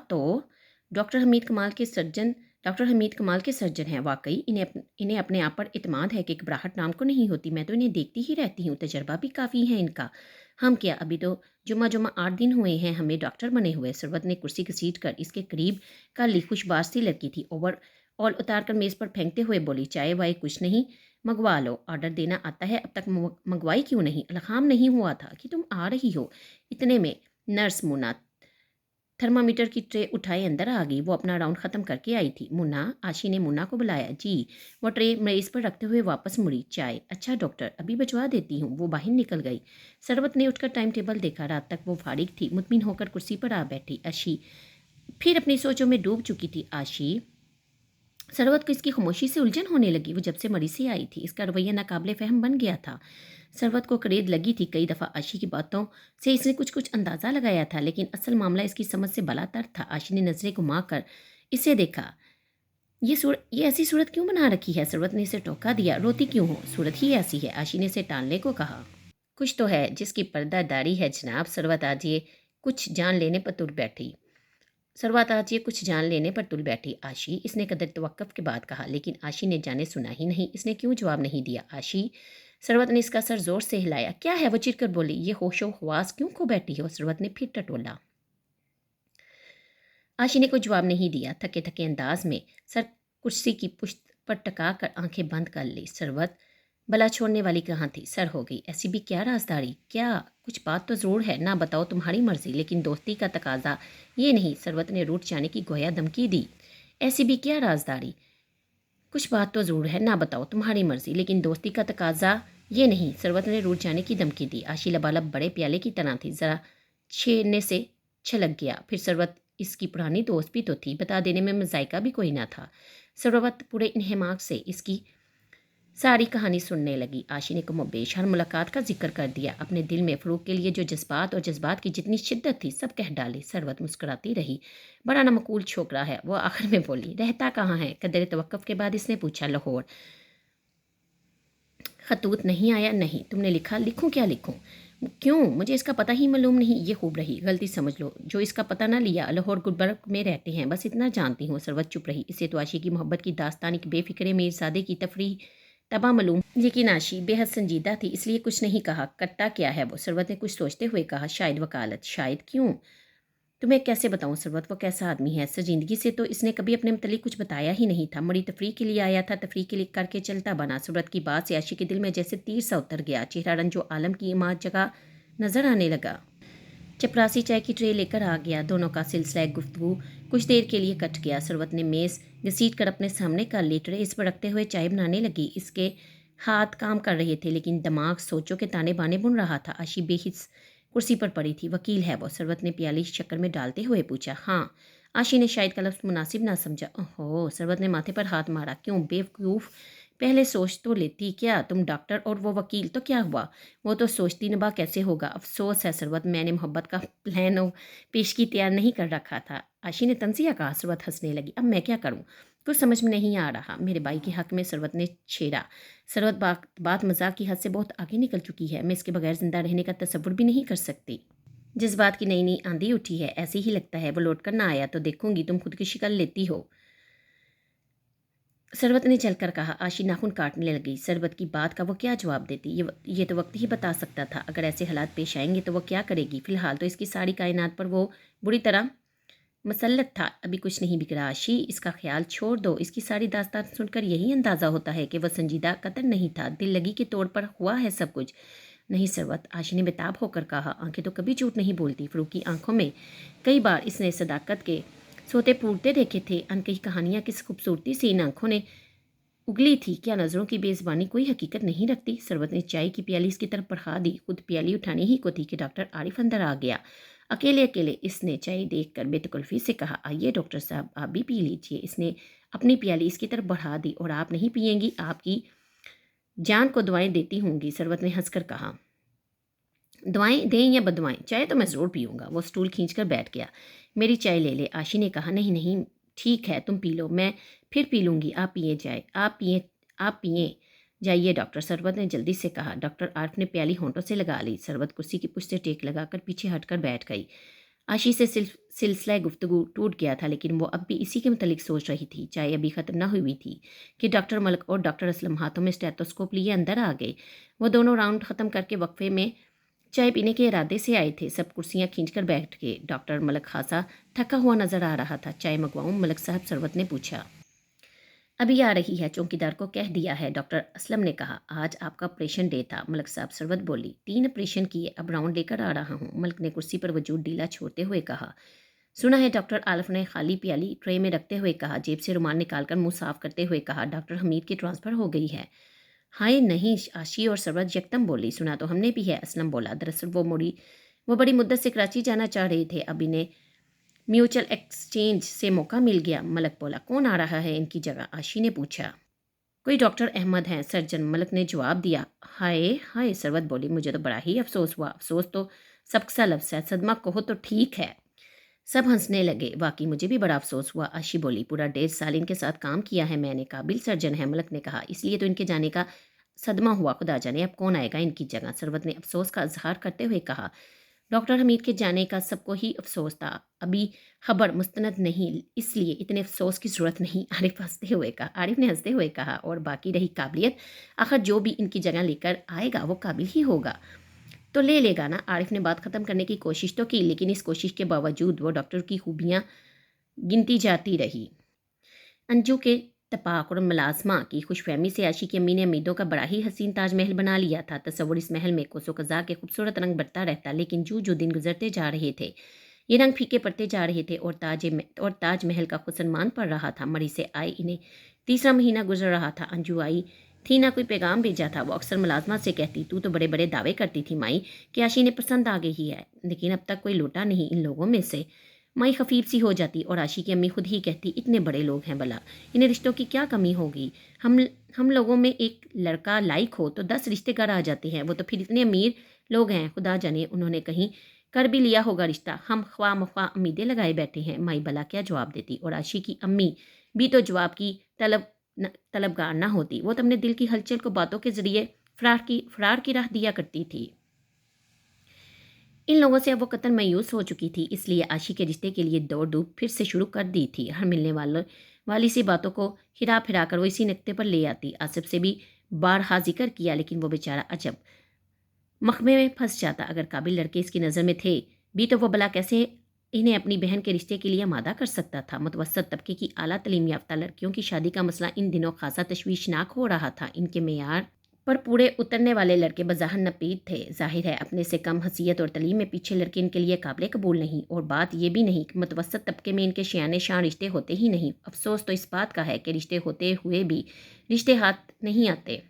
तो डॉक्टर हमीद कमाल के सर्जन डॉक्टर हमीद कमाल के सर्जन हैं। वाकई इन्हें अपने आप पर इत्मीनान है कि घबराहट नाम को नहीं होती। मैं तो इन्हें देखती ही रहती हूँ, तजर्बा भी काफ़ी है इनका। हम क्या, अभी तो जुम्मा जुम्मा 8 दिन हुए हैं हमें डॉक्टर बने हुए। सरवत ने कुर्सी घसीट कर इसके करीब का ली। खुशबाश सी लड़की थी। ओवर ऑल उतार कर मेज़ पर फेंकते हुए बोली, चाय वाय कुछ नहीं? मंगवा लो, ऑर्डर देना आता है, अब तक मंगवाई क्यों नहीं? अलखाम नहीं हुआ था कि तुम आ रही हो? इतने में नर्स मुन्ना थर्मामीटर की ट्रे उठाए अंदर आ गई। वो अपना राउंड ख़त्म करके आई थी। मुन्ना, आशी ने मुन्ना को बुलाया। जी। वो ट्रे मेज़ पर रखते हुए वापस मुड़ी। चाय? अच्छा डॉक्टर, अभी भिजवा देती हूँ। वो बाहर निकल गई। सरवत ने उठकर टाइम टेबल देखा। रात तक वो फारिग थी। मुतमिन होकर कुर्सी पर आ बैठी। आशी फिर अपनी सोचों में डूब चुकी थी। सरवत को इसकी खामोशी से उलझन होने लगी। वो जब से मरी से आई थी, इसका रवैया नाकाबिले फहम बन गया था। सरवत को करीद लगी थी। कई दफ़ा आशी की बातों से इसने कुछ कुछ अंदाज़ा लगाया था, लेकिन असल मामला इसकी समझ से बलातर था। आशी ने नज़रें घुमा कर इसे देखा। ये ऐसी सूरत क्यों बना रखी है? सरवत ने इसे टोका दिया। रोती क्यों हो? सूरत ही ऐसी है। आशी ने इसे टालने को कहा। कुछ तो है जिसकी पर्दादारी है जनाब। सरवत आज ये कुछ जान लेने पर तुल बैठी। आशी, इसने कदर तवक्कुफ के बाद कहा, लेकिन आशी ने जाने सुना ही नहीं। इसने क्यों जवाब नहीं दिया? आशी, सरवत ने इसका सर जोर से हिलाया। क्या है? वो चिढ़कर बोली। ये होशो हवास क्यों खो बैठी हो? सरवत ने फिर टटोला। आशी ने कोई जवाब नहीं दिया। थके थके अंदाज में सर कुर्सी की पुश्त पर टका कर आंखें बंद कर ली। सरवत بلا چھوڑنے والی کہاں تھی؟ سر ہو گئی۔ ایسی بھی کیا رازداری؟ کیا کچھ بات تو ضرور ہے، نہ بتاؤ تمہاری مرضی، لیکن دوستی کا تقاضا یہ نہیں۔ سروت نے روٹ جانے کی گویا دھمکی دی۔ ایسی بھی کیا رازداری؟ کچھ بات تو ضرور ہے، نہ بتاؤ تمہاری مرضی، لیکن دوستی کا تقاضا یہ نہیں۔ سروت نے روٹ جانے کی دھمکی دی۔ آشی لبالب بڑے پیالے کی طرح تھی، ذرا چھیڑنے سے چھلک گیا۔ پھر سروت اس کی پرانی دوست بھی تو تھی، بتا دینے میں ذائقہ بھی کوئی نہ تھا۔ سروت پورے انہماک سے اس کی ساری کہانی سننے لگی۔ آشی نے کم و بیش ہر ملاقات کا ذکر کر دیا، اپنے دل میں فروغ کے لیے جو جذبات اور جذبات کی جتنی شدت تھی سب کہہ ڈالی۔ سروت مسکراتی رہی۔ بڑا نمکول چھوکرا ہے وہ، آخر میں بولی۔ رہتا کہاں ہے؟ قدرے توقف کے بعد اس نے پوچھا۔ لاہور۔ خطوط نہیں آیا؟ نہیں۔ تم نے لکھا؟ لکھوں کیا لکھوں؟ کیوں؟ مجھے اس کا پتہ ہی معلوم نہیں۔ یہ خوب رہی، غلطی سمجھ لو جو اس کا پتہ نہ لیا۔ لاہور گلبرگ میں رہتے ہیں، بس اتنا جانتی ہوں۔ سروت چپ رہی۔ اسے تو آشی کی محبت کی داستان ایک بے فکرے میرزادے کی تفریح طبع معلوم، لیکن آشی بے حد سنجیدہ تھی، اس لیے کچھ نہیں کہا۔ کرتا کیا ہے وہ؟ سروت نے کچھ سوچتے ہوئے کہا۔ شاید وکالت۔ شاید؟ کیوں؟ تمہیں کیسے بتاؤں سروت، وہ کیسا آدمی ہے؟ سنجیدگی سے تو اس نے کبھی اپنے متعلق کچھ بتایا ہی نہیں تھا۔ مڑی تفریح کے لیے آیا تھا، تفریح کے لیے کر کے چلتا بنا۔ سروت کی بات سے آشی کے دل میں جیسے تیر سا اتر گیا۔ چہرہ رنج و عالم کی عمارت جگہ نظر آنے لگا۔ چپراسی چائے کی ٹرے لے کر آ گیا۔ دونوں کا سلسلہ گفتگو کچھ دیر کے لیے کٹ گیا۔ سروت نے میز گھسیٹ کر اپنے سامنے کر لی، ٹرے اس پر رکھتے ہوئے چائے بنانے لگی۔ اس کے ہاتھ کام کر رہے تھے، لیکن دماغ سوچوں کے تانے بانے بن رہا تھا۔ آشی بے حس کرسی پر پڑی تھی۔ وکیل ہے وہ؟ سروت نے پیالی شکر میں ڈالتے ہوئے پوچھا۔ ہاں۔ آشی نے شاید کا لفظ مناسب نہ سمجھا۔ اوہو! سروت نے ماتھے پر ہاتھ مارا۔ کیوں بیوقوف، پہلے سوچ تو لیتی۔ کیا تم ڈاکٹر اور وہ وکیل، تو کیا ہوا؟ وہ تو سوچتی نبا کیسے ہوگا؟ افسوس ہے سروت، میں نے محبت کا پلان و پیشگی تیار نہیں کر رکھا تھا۔ آشی نے تنزیہ کہا۔ سروت ہنسنے لگی۔ اب میں کیا کروں؟ کچھ سمجھ میں نہیں آ رہا۔ میرے بھائی کے حق میں سروت نے چھیڑا۔ سروت بات مذاق کی حد سے بہت آگے نکل چکی ہے، میں اس کے بغیر زندہ رہنے کا تصور بھی نہیں کر سکتی۔ جس بات کی نئی نئی آندھی اٹھی ہے، ایسے ہی لگتا ہے وہ لوٹ کر نہ آیا تو دیکھوں گی تم خودکشی کر لیتی ہو۔ سروت نے چل کر کہا۔ آشی ناخن کاٹنے لگی۔ سروت کی بات کا وہ کیا جواب دیتی؟ یہ تو وقت ہی بتا سکتا تھا۔ اگر ایسے حالات پیش آئیں گے تو وہ کیا کرے گی؟ فی الحال تو اس کی ساری کائنات پر وہ بری طرح مسلط تھا۔ ابھی کچھ نہیں بگڑا آشی، اس کا خیال چھوڑ دو۔ اس کی ساری داستان سن کر یہی اندازہ ہوتا ہے کہ وہ سنجیدہ قطر نہیں تھا، دل لگی کے طور پر ہوا ہے سب کچھ۔ نہیں سروت، آشی نے بےتاب ہو کر کہا۔ آنکھیں تو کبھی جھوٹ نہیں بولتی۔ فروغ کی آنکھوں میں کئی بار اس نے صداقت کے سوتے پھوٹتے دیکھے تھے۔ انکہی کہانیاں کس خوبصورتی سے ان آنکھوں نے اگلی تھی۔ کیا نظروں کی بے زبانی کوئی حقیقت نہیں رکھتی؟ سروت نے چائے کی پیالی اس کی طرف بڑھا دی۔ خود پیالی اٹھانی ہی کو تھی کہ ڈاکٹر عارف اندر آ گیا۔ اکیلے اکیلے اس نے چائے دیکھ کر بے تکلفی سے کہا۔ آئیے ڈاکٹر صاحب، آپ بھی پی لیجیے۔ اس نے اپنی پیالی اس کی طرف بڑھا دی۔ اور آپ نہیں پئیں گی؟ آپ کی جان کو دعائیں دیتی ہوں گی، سروت نے ہنس کر کہا۔ دعائیں دیں یا بدوائیں، چائے تو میں ضرور پیوں گا۔ وہ سٹول کھینچ کر بیٹھ گیا۔ میری چائے لے لے، آشی نے کہا۔ نہیں نہیں ٹھیک ہے، تم پی لو، میں پھر پی لوں گی۔ آپ پیے جائے، آپ پئیں جائیے ڈاکٹر، سروت نے جلدی سے کہا۔ ڈاکٹر عارف نے پیالی ہونٹوں سے لگا لی۔ سروت کرسی کی پشت سے ٹیک لگا کر پیچھے ہٹ کر بیٹھ گئی۔ آشی سے سلسلہ گفتگو ٹوٹ گیا تھا، لیکن وہ اب بھی اسی کے متعلق سوچ رہی تھی۔ چائے ابھی ختم نہ ہوئی تھی کہ ڈاکٹر ملک اور ڈاکٹر اسلم ہاتھوں میں اسٹیتھوسکوپ لیے اندر آ گئے۔ وہ دونوں راؤنڈ ختم کر کے وقفے میں چائے پینے کے ارادے سے آئے تھے۔ سب کرسیاں کھینچ کر بیٹھ گئے۔ ڈاکٹر ملک خاصا تھکا ہوا نظر آ رہا تھا۔ چائے منگواؤں ملک صاحب؟ سروت نے پوچھا۔ ابھی آ رہی ہے، چوکیدار کو کہہ دیا ہے، ڈاکٹر اسلم نے کہا۔ آج آپ کا آپریشن ڈے تھا ملک صاحب، سروت بولی۔ 3 آپریشن کیے، اب راؤنڈ لے کر آ رہا ہوں، ملک نے کرسی پر وجود ڈھیلا چھوڑتے ہوئے کہا۔ سنا ہے؟ ڈاکٹر عارف نے خالی پیالی ٹرے میں رکھتے ہوئے کہا۔ جیب سے رومال نکال کر منہ صاف کرتے ہوئے کہا۔ ڈاکٹر حمید کی ٹرانسفر ہو گئی ہے؟ ہائے نہیں، آشی اور سروت یکدم بولی۔ سنا تو ہم نے بھی ہے، اسلم بولا۔ دراصل وہ بڑی مدت سے کراچی جانا چاہ رہے تھے، اب انہیں میوچل ایکسچینج سے موقع مل گیا، ملک بولا۔ کون آ رہا ہے ان کی جگہ؟ آشی نے پوچھا۔ کوئی ڈاکٹر احمد ہیں، سرجن، ملک نے جواب دیا۔ ہائے ہائے، سروت بولی۔ مجھے تو بڑا ہی افسوس ہوا۔ افسوس تو سب سا لفظ ہے، صدمہ کہو تو ٹھیک ہے۔ سب ہنسنے لگے۔ واقعی مجھے بھی بڑا افسوس ہوا، آشی بولی۔ پورا 1.5 سال ان کے ساتھ کام کیا ہے میں نے، قابل سرجن ہے، ملک نے کہا۔ اس لیے تو ان کے جانے کا صدمہ ہوا، خدا جانے اب کون آئے گا ان کی جگہ، سروت نے افسوس کا اظہار کرتے ہوئے کہا۔ ڈاکٹر حمید کے جانے کا سب کو ہی افسوس تھا، ابھی خبر مستند نہیں، اس لیے اتنے افسوس کی ضرورت نہیں، عارف نے ہنستے ہوئے کہا۔ اور باقی رہی قابلیت، آخر جو بھی ان کی جگہ لے کر آئے گا وہ قابل ہی ہوگا، تو لے لے گا نا۔ عارف نے بات ختم کرنے کی کوشش تو کی، لیکن اس کوشش کے باوجود وہ ڈاکٹر کی خوبیاں گنتی جاتی رہی۔ انجو کے इत्तफाक और मुलाजमा की खुशफहमी से आशी की अम्मी ने उम्मीदों का बड़ा ही हसीन ताज महल बना लिया था। तस्वुर इस महल में कोसो कज़ा के खूबसूरत रंग बढ़ता रहता, लेकिन जो दिन गुजरते जा रहे थे ये रंग फीके पड़ते जा रहे थे और ताज महल का खुसनमान पड़ रहा था। मरी से आए इन्हें तीसरा महीना गुजर रहा था। अंजू आई थी, ना कोई पैगाम भेजा था। वो अक्सर मुलाजमा से कहती, तू तो बड़े बड़े दावे करती थी माई कि आशी ने पसंद आ गई है, लेकिन अब तक कोई लौटा नहीं इन लोगों में से। माई खफीफ सी हो जाती और आशी की अम्मी खुद ही कहती, इतने बड़े लोग हैं भला, इन्हें रिश्तों की क्या कमी होगी। हम लोगों में एक लड़का लाइक हो तो 10 रिश्तेदार आ जाते हैं, वो तो फिर इतने अमीर लोग हैं, खुदा जाने उन्होंने कहीं कर भी लिया होगा रिश्ता। हम ख्वाह मख्वाह उम्मीदें लगाए बैठे हैं। माई भला क्या जवाब देती, और आशी की अम्मी भी तो जवाब की तलबगार ना होती। वो तो अपने दिल की हलचल को बातों के जरिए फरार की राह दिया करती थी। इन लोगों से अब वो कतई मायूस हो चुकी थी, इसलिए आशी के रिश्ते के लिए दौड़ धूप फिर से शुरू कर दी थी। हर मिलने वाली सी बातों को हिरा फिरा कर वो इसी नक्ते पर ले आती। आसिफ से भी बारहा जिक्र किया, लेकिन वो बेचारा अजब मखमे में फंस जाता। अगर काबिल लड़के इसकी नज़र में थे भी तो वो भला कैसे इन्हें अपनी बहन के रिश्ते के लिए आमादा कर सकता था। मुतवस्सत तबके की आला तलीम याफ्ता लड़कियों की शादी का मसला इन दिनों खासा तशवीशनाक हो रहा था। इनके मेयार पर पूरे उतरने वाले लड़के बज़ाहिर नपीद थे। जाहिर है अपने से कम हसीयत और तलीम में पीछे लड़के इनके लिए काबिल कबूल नहीं। और बात यह भी नहीं कि मुतवस्सत तबके में इनके शियाने शान रिश्ते होते ही नहीं। अफसोस तो इस बात का है कि रिश्ते होते हुए भी रिश्ते हाथ नहीं आते।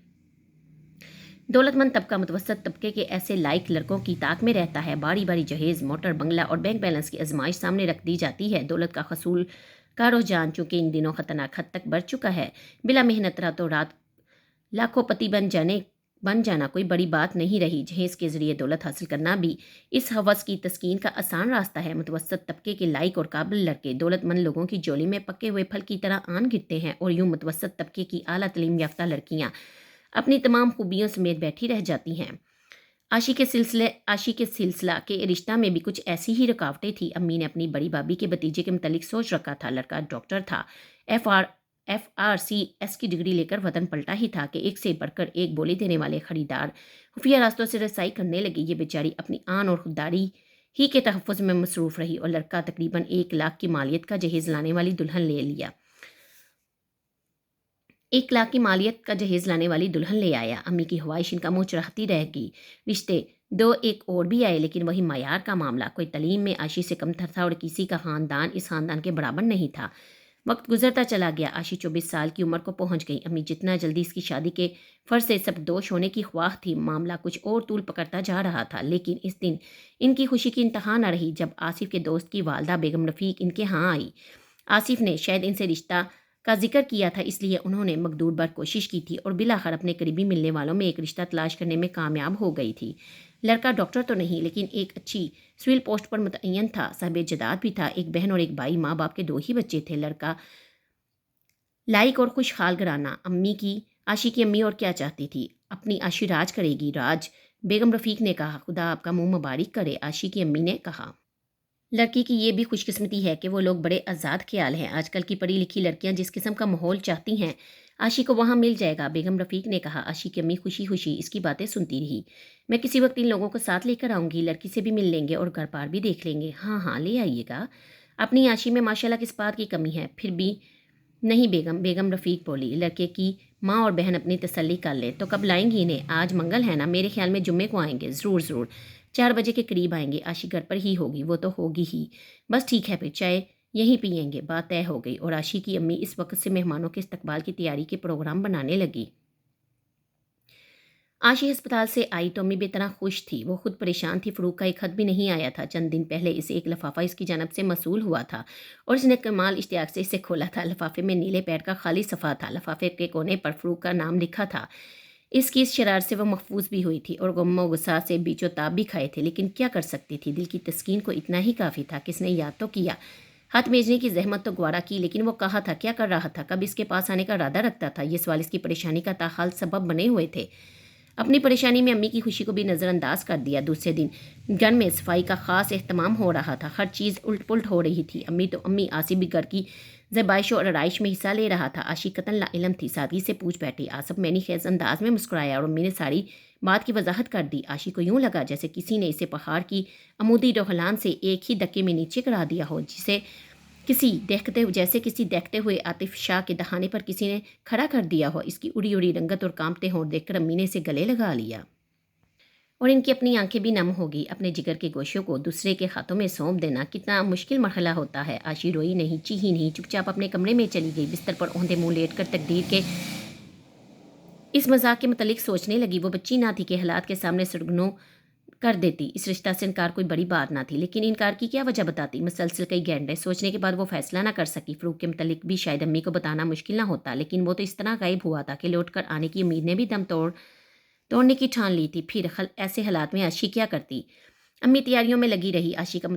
दौलतमंद तबका मुतवस्सत तबके के ऐसे लायक लड़कों की ताक में रहता है। बारी बारी जहेज, मोटर, बंगला और बैंक बैलेंस की आजमाइश सामने रख दी जाती है। दौलत का हसूल का रुझान चूंकि इन दिनों खतरनाक हद तक बढ़ चुका है। बिला मेहनत रातों रात लाखों पति बन जाना कोई बड़ी बात नहीं रही। जहेज के जरिए दौलत हासिल करना भी इस हवस की तस्कीन का आसान रास्ता है। मुतवस्सत तबके के लायक और काबिल लड़के दौलतमंद लोगों की जोली में पके हुए फल की तरह आन गिरते हैं, और यूं मुतवस्सत तबके की आला तलीम याफ्ता लड़कियां अपनी तमाम खूबियों समेत बैठी रह जाती हैं। आशी के सिलसिला के रिश्ता में भी कुछ ऐसी ही रुकावटें थी। अम्मी ने अपनी बड़ी भाभी के भतीजे के मुतालिक सोच रखा था। लड़का डॉक्टर था, FRCS की डिग्री लेकर वतन पलटा ही था कि एक से बढ़कर एक बोली देने वाले खरीदार खुफिया रास्तों से रसाई करने लगी। ये बेचारी अपनी आन और खुददारी ही के तहफ़्फ़ुज़ में मसरूफ़ रही, और लड़का तकरीबन 1 लाख की मालियत का जहेज़ लाने वाली दुल्हन ले लिया 1 लाख की मालियत का जहेज लाने वाली दुल्हन ले आया। अम्मी की ख्वाहिश इनका मुँह चढ़ाती रहेगी। रिश्ते 2 एक और भी आए, लेकिन वही मयार का मामला। कोई तलीम में आशी से कमतर था और किसी का ख़ानदान इस ख़ानदान के बराबर नहीं था। वक्त गुजरता चला गया। आशी 24 साल की उम्र को पहुंच गई। अम्मी जितना जल्दी इसकी शादी के फर्ज से सब दोष होने की ख्वाह थी, मामला कुछ और तूल पकड़ता जा रहा था। लेकिन इस दिन इनकी खुशी की इंतहा न रही जब आसिफ के दोस्त की वालदा बेगम रफ़ीक इनके यहाँ आई। आसिफ ने शायद इनसे रिश्ता का जिक्र किया था, इसलिए उन्होंने मकदूर बर कोशिश की थी और बिलाखिर अपने करीबी मिलने वालों में एक रिश्ता तलाश करने में कामयाब हो गई थी। लड़का डॉक्टर तो नहीं, लेकिन एक अच्छी सिविल पोस्ट पर मुतय्यन था। साहिब जदाद भी था। एक बहन और एक भाई, माँ बाप के 2 ही बच्चे थे। लड़का लाइक और खुशहाल घराना। आशी की अम्मी और क्या चाहती थी? अपनी आशी राज करेगी। राज, बेगम रफ़ीक ने कहा। खुदा आपका मुंह मुबारक करे, आशी की अम्मी ने कहा। लड़की की ये भी खुशकिस्मती है कि वो लोग बड़े आज़ाद ख्याल हैं। आजकल की पढ़ी लिखी लड़कियां जिस किस्म का माहौल चाहती हैं, आशी को वहाँ मिल जाएगा, बेगम रफ़ीक ने कहा। आशी की अम्मी खुशी खुशी इसकी बातें सुनती रही। मैं किसी वक्त इन लोगों को साथ लेकर आऊँगी, लड़की से भी मिल लेंगे और घर बार भी देख लेंगे। हाँ हाँ, ले आइएगा। अपनी आशी में माशाल्लाह किस बात की कमी है? फिर भी नहीं बेगम रफ़ीक बोली। लड़के की माँ और बहन अपनी तसल्ली कर ले। तो कब लाएंगी इन्हें? आज मंगल है ना, मेरे ख्याल में जुम्मे को आएंगे। ज़रूर 4 बजे के करीब आएंगे। आशी घर पर ही होगी। वो तो होगी ही। बस ठीक है, फिर चाय यहीं पियेंगे। बात तय हो गई और आशी की अम्मी इस वक्त से मेहमानों के इस्तकबाल की तैयारी के प्रोग्राम बनाने लगी। आशी अस्पताल से आई तो अम्मी बेतना खुश थी। वो खुद परेशान थी। फ़रूक का एक खत भी नहीं आया था। चंद दिन पहले इसे एक लिफाफा इसकी जानब से मसूल हुआ था और इसने कमाल इश्तियाक से इसे खोला था। लिफाफे में नीले पैड का खाली सफ़ा था। लिफाफे के कोने पर फ़रूक का नाम लिखा था। इसकी इस शरारत से वह महफूज भी हुई थी और गम गुस्सा से बीचो ताब भी खाए थे, लेकिन क्या कर सकती थी? दिल की तस्कीन को इतना ही काफ़ी था। किसने याद तो किया, हाथ भेजने की जहमत तो गवारा की, लेकिन वो कहा था, क्या कर रहा था, कब इसके पास आने का इरादा रखता था? ये सवाल इसकी परेशानी का ताहाल सबब बने हुए थे। अपनी परेशानी में अम्मी की खुशी को भी नज़रअंदाज कर दिया। दूसरे दिन घर में सफाई का ख़ास एहतमाम हो रहा था। हर चीज़ उल्ट पुल्ट हो रही थी। अम्मी आसिफ भी घर की ज़बाइश और आराइश में हिस्सा ले रहा था। आशी कतन लाइलम थी। सादगी से पूछ बैठी। आसिफ मैंने खेज अंदाज में मुस्कुराया और अम्मी ने सारी बात की वजाहत कर दी। आशी को यूँ लगा जैसे किसी ने इसे पहाड़ की अमूदी ढलान से एक ही धक्के में नीचे करा दिया हो, जिसे کسی دیکھتے ہوئے عاطف شاہ کے دہانے پر کسی نے کھڑا کر دیا ہو۔ اس کی اڑی اڑی رنگت اور کانپتے ہونٹ دیکھ کر امی نے اسے گلے لگا لیا اور ان کی اپنی آنکھیں بھی نم ہو گئی۔ اپنے جگر کے گوشوں کو دوسرے کے ہاتھوں میں سونپ دینا کتنا مشکل مرحلہ ہوتا ہے۔ عاشی روئی نہیں، چیخی نہیں، چپ چاپ اپنے کمرے میں چلی گئی، بستر پر اوندھے منہ لیٹ کر تقدیر کے اس مذاق کے متعلق سوچنے لگی۔ وہ بچی نہ تھی کہ حالات کے سامنے سرگنوں کر دیتی۔ اس رشتہ سے انکار کوئی بڑی بات نہ تھی، لیکن انکار کی کیا وجہ بتاتی؟ مسلسل کئی گھنٹے سوچنے کے بعد وہ فیصلہ نہ کر سکی۔ فروغ کے متعلق بھی شاید امی کو بتانا مشکل نہ ہوتا، لیکن وہ تو اس طرح غائب ہوا تھا کہ لوٹ کر آنے کی امید نے بھی دم توڑنے کی ٹھان لی تھی۔ پھر ایسے حالات میں عاشی کیا کرتی؟ امی تیاریوں میں لگی رہی۔ عاشی کا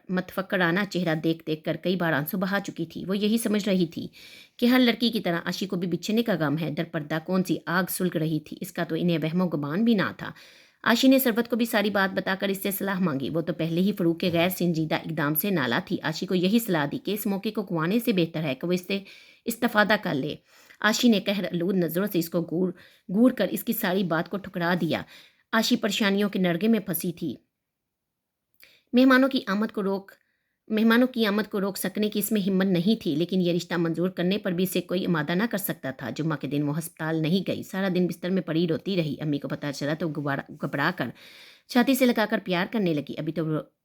متفکرانہ چہرہ دیکھ دیکھ کر کئی بار آنسو بہا چکی تھی۔ وہ یہی سمجھ رہی تھی کہ ہر لڑکی کی طرح عاشی کو بھی بچھڑنے کا غم ہے۔ در پردہ کون سی آگ سلگ رہی تھی، اس کا تو انہیں وہم و گمان بھی نہ تھا۔ عاشی نے ثروت کو بھی ساری بات بتا کر اس سے صلاح مانگی۔ وہ تو پہلے ہی فروغ کے غیر سنجیدہ اقدام سے نالا تھی۔ عاشی کو یہی صلاح دی کہ اس موقع کو گنوانے سے بہتر ہے کہ وہ اس سے استفادہ کر لے۔ عاشی نے قہر آلود نظروں سے اس کو گور کر اس کی ساری بات کو ٹھکرا دیا۔ عاشی پریشانیوں کے نرگے میں پھنسی تھی۔ مہمانوں کی آمد کو روک سکنے کی اس میں ہمت نہیں تھی، لیکن یہ رشتہ منظور کرنے پر بھی اسے کوئی امادہ نہ کر سکتا تھا۔ جمعہ کے دن وہ ہسپتال نہیں گئی، سارا دن بستر میں پڑی روتی رہی۔ امی کو پتہ چلا تو گھبرا کر چھاتی سے لگا کر پیار کرنے لگی۔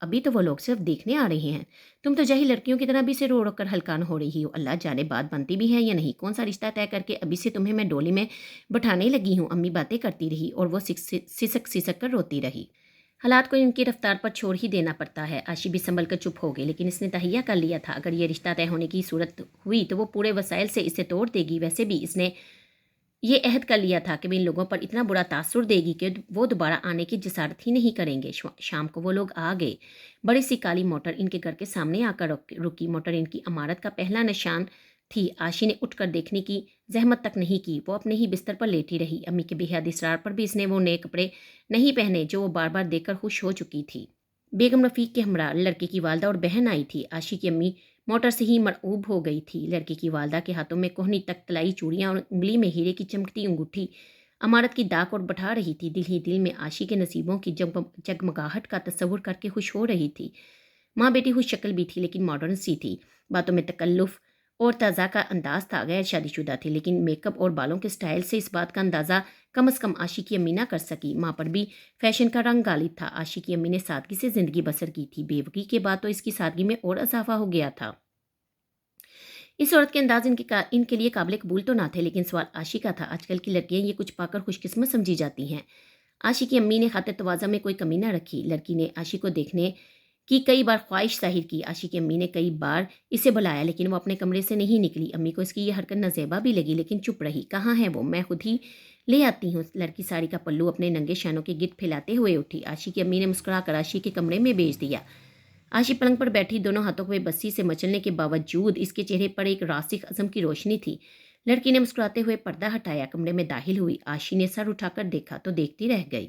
ابھی تو وہ لوگ صرف دیکھنے آ رہے ہیں، تم تو جاہل لڑکیوں کی طرح ابھی سے رو رو کر ہلکان ہو رہی ہو۔ اللہ جانے بات بنتی بھی ہے یا نہیں، کون سا رشتہ طے کر کے ابھی سے تمہیں میں ڈولی میں بٹھانے لگی ہوں۔ امی باتیں کرتی رہی اور وہ سسک کر روتی رہی۔ حالات کو ان کی رفتار پر چھوڑ ہی دینا پڑتا ہے۔ عاشی بھی سنبھل کر چپ ہو گئی، لیکن اس نے تہیہ کر لیا تھا اگر یہ رشتہ طے ہونے کی صورت ہوئی تو وہ پورے وسائل سے اسے توڑ دے گی۔ ویسے بھی اس نے یہ عہد کر لیا تھا کہ وہ ان لوگوں پر اتنا برا تاثر دے گی کہ وہ دوبارہ آنے کی جسارت ہی نہیں کریں گے۔ شام کو وہ لوگ آ گئے۔ بڑی سی کالی موٹر ان کے گھر کے سامنے آ کر رکی۔ موٹر ان کی عمارت کا پہلا نشان تھی۔ عاشی نے اٹھ کر دیکھنے کی زحمت تک نہیں کی، وہ اپنے ہی بستر پر لیٹی رہی۔ امی کے بے حد اصرار پر بھی اس نے وہ نئے کپڑے نہیں پہنے جو وہ بار بار دیکھ کر خوش ہو چکی تھی۔ بیگم رفیق کے ہمراہ لڑکی کی والدہ اور بہن آئی تھی۔ عاشی کی امی موٹر سے ہی مرعوب ہو گئی تھی۔ لڑکی کی والدہ کے ہاتھوں میں کوہنی تک طلائی چوڑیاں اور انگلی میں ہیرے کی چمکتی انگوٹھی عمارت کی ڈاک اور بٹھا رہی تھی۔ دل ہی دل میں عاشی کے نصیبوں کی جگمگاہٹ کا تصور کر کے خوش ہو رہی تھی۔ ماں بیٹی خوش شکل بھی تھی، لیکن ماڈرن سی تھی۔ باتوں میں تکلف اور تازہ کا انداز تھا۔ غیر شادی شدہ تھی، لیکن میک اپ اور بالوں کے سٹائل سے اس بات کا اندازہ کم از کم عاشی کی امی نہ کر سکی۔ ماں پر بھی فیشن کا رنگ غالب تھا۔ عاشی کی امی نے سادگی سے زندگی بسر کی تھی۔ بیوگی کے بعد تو اس کی سادگی میں اور اضافہ ہو گیا تھا۔ اس عورت کے انداز ان کے لیے قابل قبول تو نہ تھے، لیکن سوال عاشی کا تھا۔ آج کل کی لڑکیاں یہ کچھ پا کر خوش قسمت سمجھی جاتی ہیں۔ عاشی کی امی نے خاطر تواضع میں کوئی کمی نہ رکھی۔ لڑکی نے عاشی کو دیکھنے کی کئی بار خواہش ظاہر کی۔ عاشی کی امی نے کئی بار اسے بلایا، لیکن وہ اپنے کمرے سے نہیں نکلی۔ امی کو اس کی یہ حرکت نازیبا بھی لگی، لیکن چپ رہی۔ کہاں ہے وہ؟ میں خود ہی لے آتی ہوں۔ لڑکی ساڑی کا پلو اپنے ننگے شانوں کے گرد پھیلاتے ہوئے اٹھی۔ عاشی کی امی نے مسکرا کر عاشی کے کمرے میں بھیج دیا۔ عاشی پلنگ پر بیٹھی، دونوں ہاتھوں کو بسی سے مچلنے کے باوجود اس کے چہرے پر ایک راسخ عزم کی روشنی تھی۔ لڑکی نے مسکراتے ہوئے پردہ ہٹایا، کمرے میں داخل ہوئی۔ عاشی نے سر اٹھا کر دیکھا تو دیکھتی رہ گئی۔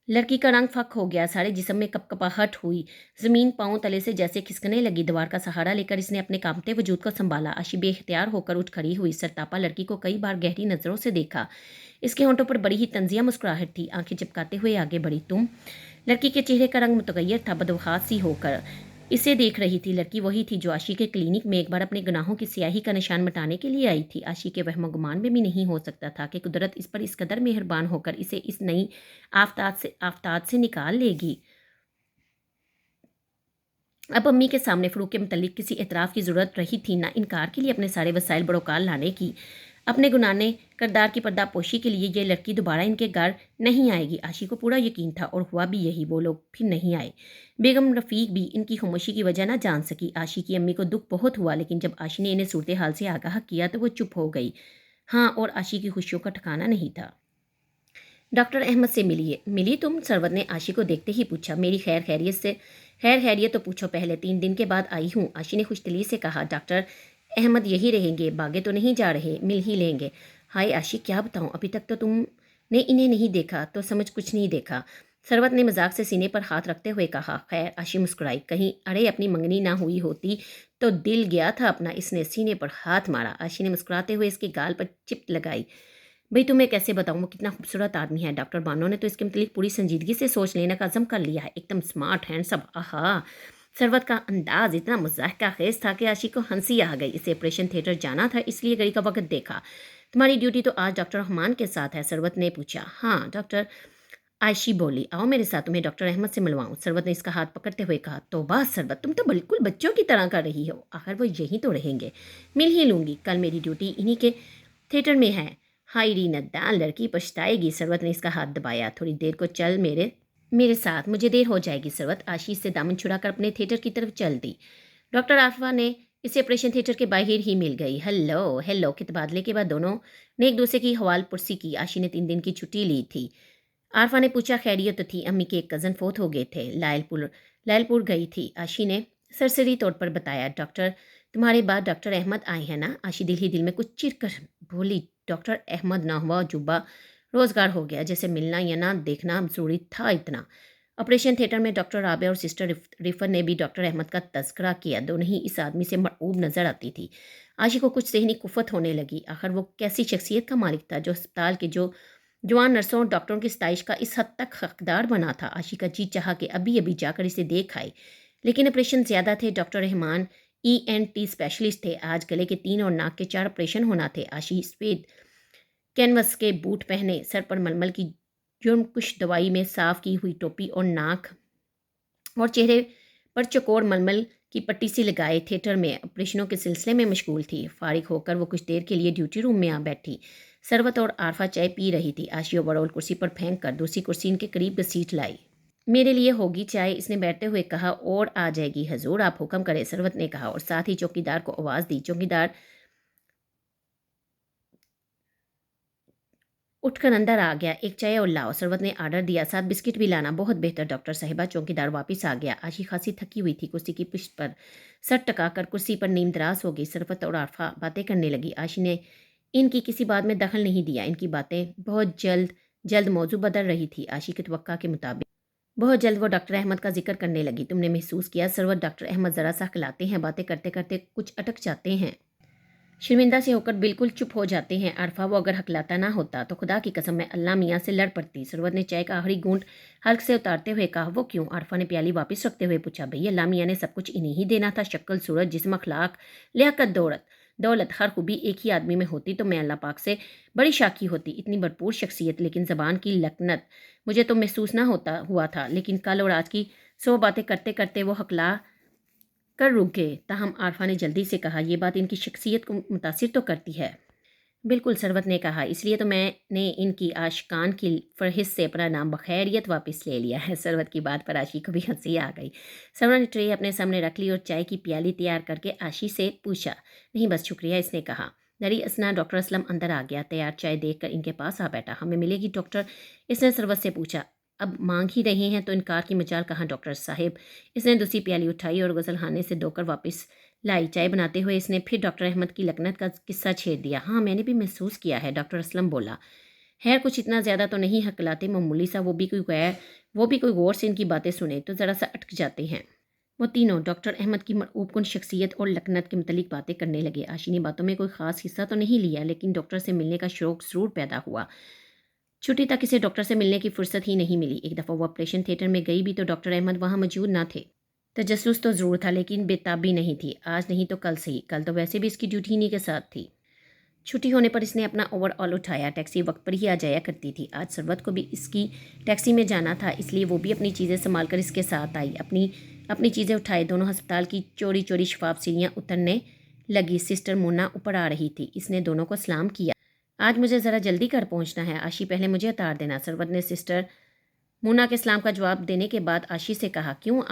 لڑکی کا رنگ فک ہو گیا، سارے جسم میں کپکپاہٹ ہوئی، زمین پاؤں تلے سے جیسے کھسکنے لگی۔ دیوار کا سہارا لے کر اس نے اپنے کانپتے وجود کو سنبھالا۔ عاشی بے اختیار ہو کر اٹھ کھڑی ہوئی، سرتاپا لڑکی کو کئی بار گہری نظروں سے دیکھا۔ اس کے ہونٹوں پر بڑی ہی طنزیہ مسکراہٹ تھی۔ آنکھیں چپکاتے ہوئے آگے بڑھی۔ تم؟ لڑکی کے چہرے کا رنگ متغیر تھا، بدوخات سی ہو کر اسے دیکھ رہی تھی۔ لڑکی وہی تھی جو عاشی کے کلینک میں ایک بار اپنے گناہوں کی سیاہی کا نشان مٹانے کے لیے آئی تھی۔ عاشی کے وہم و گمان میں بھی نہیں ہو سکتا تھا کہ قدرت اس پر اس قدر مہربان ہو کر اسے اس نئی آفتاب سے نکال لے گی۔ اب امی کے سامنے فروغ کے متعلق کسی اعتراف کی ضرورت رہی تھی، نہ انکار کے لیے اپنے سارے وسائل بروکار لانے کی۔ اپنے گناہگار کردار کی پردہ پوشی کے لیے یہ لڑکی دوبارہ ان کے گھر نہیں آئے گی۔ عاشی کو پورا یقین تھا، اور ہوا بھی یہی، وہ لوگ پھر نہیں آئے۔ بیگم رفیق بھی ان کی خاموشی کی وجہ نہ جان سکی۔ عاشی کی امی کو دکھ بہت ہوا، لیکن جب عاشی نے انہیں صورتحال سے آگاہ کیا تو وہ چپ ہو گئی۔ ہاں، اور عاشی کی خوشیوں کا ٹھکانہ نہیں تھا۔ ڈاکٹر احمد سے ملی تم؟ سرور نے عاشی کو دیکھتے ہی پوچھا۔ میری خیر خیریت تو پوچھو پہلے، 3 دن کے بعد آئی ہوں، عاشی نے خوش دلی سے کہا۔ ڈاکٹر احمد یہی رہیں گے، باغے تو نہیں جا رہے، مل ہی لیں گے۔ ہائے عاشی، کیا بتاؤں، ابھی تک تو تم نے انہیں نہیں دیکھا تو سمجھ کچھ نہیں دیکھا، سروت نے مذاق سے سینے پر ہاتھ رکھتے ہوئے کہا۔ خیر، عاشی مسکرائی۔ کہیں اڑے اپنی منگنی نہ ہوئی ہوتی تو دل گیا تھا اپنا۔ اس نے سینے پر ہاتھ مارا۔ عاشی نے مسکراتے ہوئے اس کے گال پر چپت لگائی۔ بھئی تمہیں کیسے بتاؤں وہ کتنا خوبصورت آدمی ہے؟ ڈاکٹر بانو نے تو اس کے متعلق پوری سنجیدگی سے سوچ لینے کا عزم کر لیا ہے، ایک دم سمارٹ، ہینڈسم، آہا، सरवत का अंदाज इतना मज़ाहिका खेज था कि आशी को हंसी आ गई। इसे ऑपरेशन थिएटर जाना था, इसलिए घड़ी का वक्त देखा। तुम्हारी ड्यूटी तो आज डॉक्टर रहमान के साथ है, सरवत ने पूछा। हाँ डॉक्टर, आयशी बोली। आओ मेरे साथ, तुम्हें डॉक्टर अहमद से मिलवाऊं। सरवत ने इसका हाथ पकड़ते हुए कहा। तौबा सरवत, तुम तो बिल्कुल बच्चों की तरह कर रही हो। आखिर वो यहीं तो रहेंगे। मिल ही लूंगी, कल मेरी ड्यूटी इन्हीं के थिएटर में है। हाय री नद्दान, लड़की पछताएगी। सरवत ने इसका हाथ दबाया। थोड़ी देर को चल मेरे मेरे साथ, मुझे देर हो जाएगी। सरवत आशीष से दामन छुड़ाकर अपने थिएटर की तरफ चल दी। डॉक्टर आरफा ने इसे ऑपरेशन थिएटर के बाहर ही मिल गई। हेलो हेलो के तबादले के बाद दोनों ने एक दूसरे की हवाल पुरसी की। आशी ने 3 दिन की छुट्टी ली थी। आरफा ने पूछा खैरियत तो थी। अम्मी के एक कज़न फोत हो गए थे, लायलपुर गई थी। आशी ने सरसरी तौर पर बताया। डॉक्टर, तुम्हारे बाद डॉक्टर अहमद आए हैं ना? आशी दिल ही दिल में कुछ चिर कर बोली। डॉक्टर अहमद ना हुआ जुब्बा रोज़गार हो गया, जैसे मिलना या ना देखना ज़रूरी था इतना। ऑपरेशन थिएटर में डॉक्टर राबिया और सिस्टर रिफर ने भी डॉक्टर अहमद का तस्करा किया। दोनों ही इस आदमी से मरऊब नज़र आती थी। आशी को कुछ सहनी कुफत होने लगी। आखिर वो कैसी शख्सियत का मालिक था जो अस्पताल के जो जवान नर्सों और डॉक्टरों की सताइश का इस हद तक हकदार बना था। आशी का जी चाहा कि अभी अभी जाकर इसे देख आए, लेकिन ऑपरेशन ज़्यादा थे। डॉक्टर रहमान ENT स्पेशलिस्ट थे। आज गले के 3 और नाक के 4 ऑपरेशन होना थे। आशी सफ़ेद कैनवस के बूट पहने, सर पर मलमल की जुर्म कुश दवाई में साफ की हुई टोपी और नाक और चेहरे पर चकोर मलमल की पट्टी सी लगाए थिएटर में ऑपरेशनों के सिलसिले में मशगूल थी। फारिग होकर वो कुछ देर के लिए ड्यूटी रूम में आ बैठी। सरवत और आरफा चाय पी रही थी। आशी ओवरऑल कुर्सी पर फेंक कर दूसरी कुर्सी इनके करीब घसीट लाई। मेरे लिए होगी चाय, इसने बैठते हुए कहा। और आ जाएगी हजूर, आप हुक्म करें, सरवत ने कहा और साथ ही चौकीदार को आवाज़ दी। चौकीदार उठकर अंदर आ गया। एक चाय और लाओ, सरवत ने आर्डर दिया। साथ बिस्किट भी लाना। बहुत बेहतर डॉक्टर साहिबा। चौकीदार वापस आ गया। आशी खासी थकी हुई थी। कुर्सी की पिष्ट पर सर टकाकर कुर्सी पर नीम दराज हो गई। सरवत और आरफा बातें करने लगी। आशी ने इनकी किसी बात में दखल नहीं दिया। इनकी बातें बहुत जल्द जल्द मौजू बदल रही थी। आशी के तवक्का के मुताबिक बहुत जल्द वो डॉक्टर अहमद का जिक्र करने लगी। तुमने महसूस किया सरवत, डॉक्टर अहमद ज़रा सा खिलाते हैं, बातें करते करते कुछ अटक जाते हैं, शर्मिंदा से होकर बिल्कुल चुप हो जाते हैं। अरफा, वो अगर हकलाता ना होता तो खुदा की कसम मैं अल्लाह मियाँ से लड़ पड़ती। सरवत ने चाय का आखिरी घूंट हल्क से उतारते हुए कहा। वो क्यों? अरफा ने प्याली वापस रखते हुए पूछा। भैया अल्लाह मियाँ ने सब कुछ इन्हीं ही देना था। शक्ल, सूरत, जिस्म, अखलाक, लियाकत, दौलत हर खूबी एक ही आदमी में होती तो मैं अल्लाह पाक से बड़ी शाकी होती। इतनी भरपूर शख्सियत, लेकिन ज़बान की लकनत मुझे तो महसूस ना होता हुआ था। लेकिन कल और आज की 100 बातें करते करते वो हकला कर रुक गए। ताहम आरफा ने जल्दी से कहा। यह बात इनकी शख्सियत को मुतासिर तो करती है। बिल्कुल, सरवत ने कहा। इसलिए तो मैंने इनकी आशिकान की फहरिस्त से अपना नाम बखैरियत वापस ले लिया है। सरवत की बात पर आशी को भी हंसी आ गई। सरवत ने ट्रे अपने सामने रख ली और चाय की प्याली तैयार करके आशी से पूछा। नहीं बस शुक्रिया, इसने कहा। दरी असना डॉक्टर असलम अंदर आ गया। तैयार चाय देखकर इनके पास आ बैठा। हमें मिलेगी डॉक्टर? इसने सरवत से पूछा। अब मांग ही रहे हैं तो इनकार की मजाल कहाँ डॉक्टर साहिब। इसने दूसरी प्याली उठाई और गजलखाने से धोकर वापस लाई। चाय बनाते हुए इसने फिर डॉक्टर अहमद की लकनत का किस्सा छेड़ दिया। हाँ, मैंने भी महसूस किया है, डॉक्टर असलम बोला। खैर कुछ इतना ज़्यादा तो नहीं हकलाते, मामूली सा। वो भी कोई गौर से इनकी बातें सुने तो ज़रा सा अटक जाते हैं। वो तीनों डॉक्टर अहमद की मरऊब कुन शख्सियत और लकनत के मुतलिक बातें करने लगे। आशी ने बातों में कोई ख़ास हिस्सा तो नहीं लिया, लेकिन डॉक्टर से मिलने का शौक ज़रूर पैदा हुआ। छुट्टी तक इसे डॉक्टर से मिलने की फुर्सत ही नहीं मिली। एक दफ़ा वो ऑपरेशन थिएटर में गई भी तो डॉक्टर अहमद वहाँ मौजूद ना थे। तजस्सुस तो ज़रूर था, लेकिन बेताबी नहीं थी। आज नहीं तो कल सही। कल तो वैसे भी इसकी ड्यूटी इन्हीं के साथ थी। छुट्टी होने पर इसने अपना ओवरऑल उठाया। टैक्सी वक्त पर ही आ जाया करती थी। आज सरवत को भी इसकी टैक्सी में जाना था, इसलिए वो भी अपनी चीज़ें संभाल कर इसके साथ आई। अपनी अपनी चीज़ें उठाए दोनों अस्पताल की चोरी चोरी शफाफ सीढ़ियाँ उतरने लगी। सिस्टर मुन्ना ऊपर आ रही थी। इसने दोनों को सलाम किया। आज मुझे ज़रा जल्दी घर पहुँचना है आशी, पहले मुझे उतार देना। सरवत ने सिस्टर मुन्ना के सलाम का जवाब देने के बाद आशी से कहा। क्यों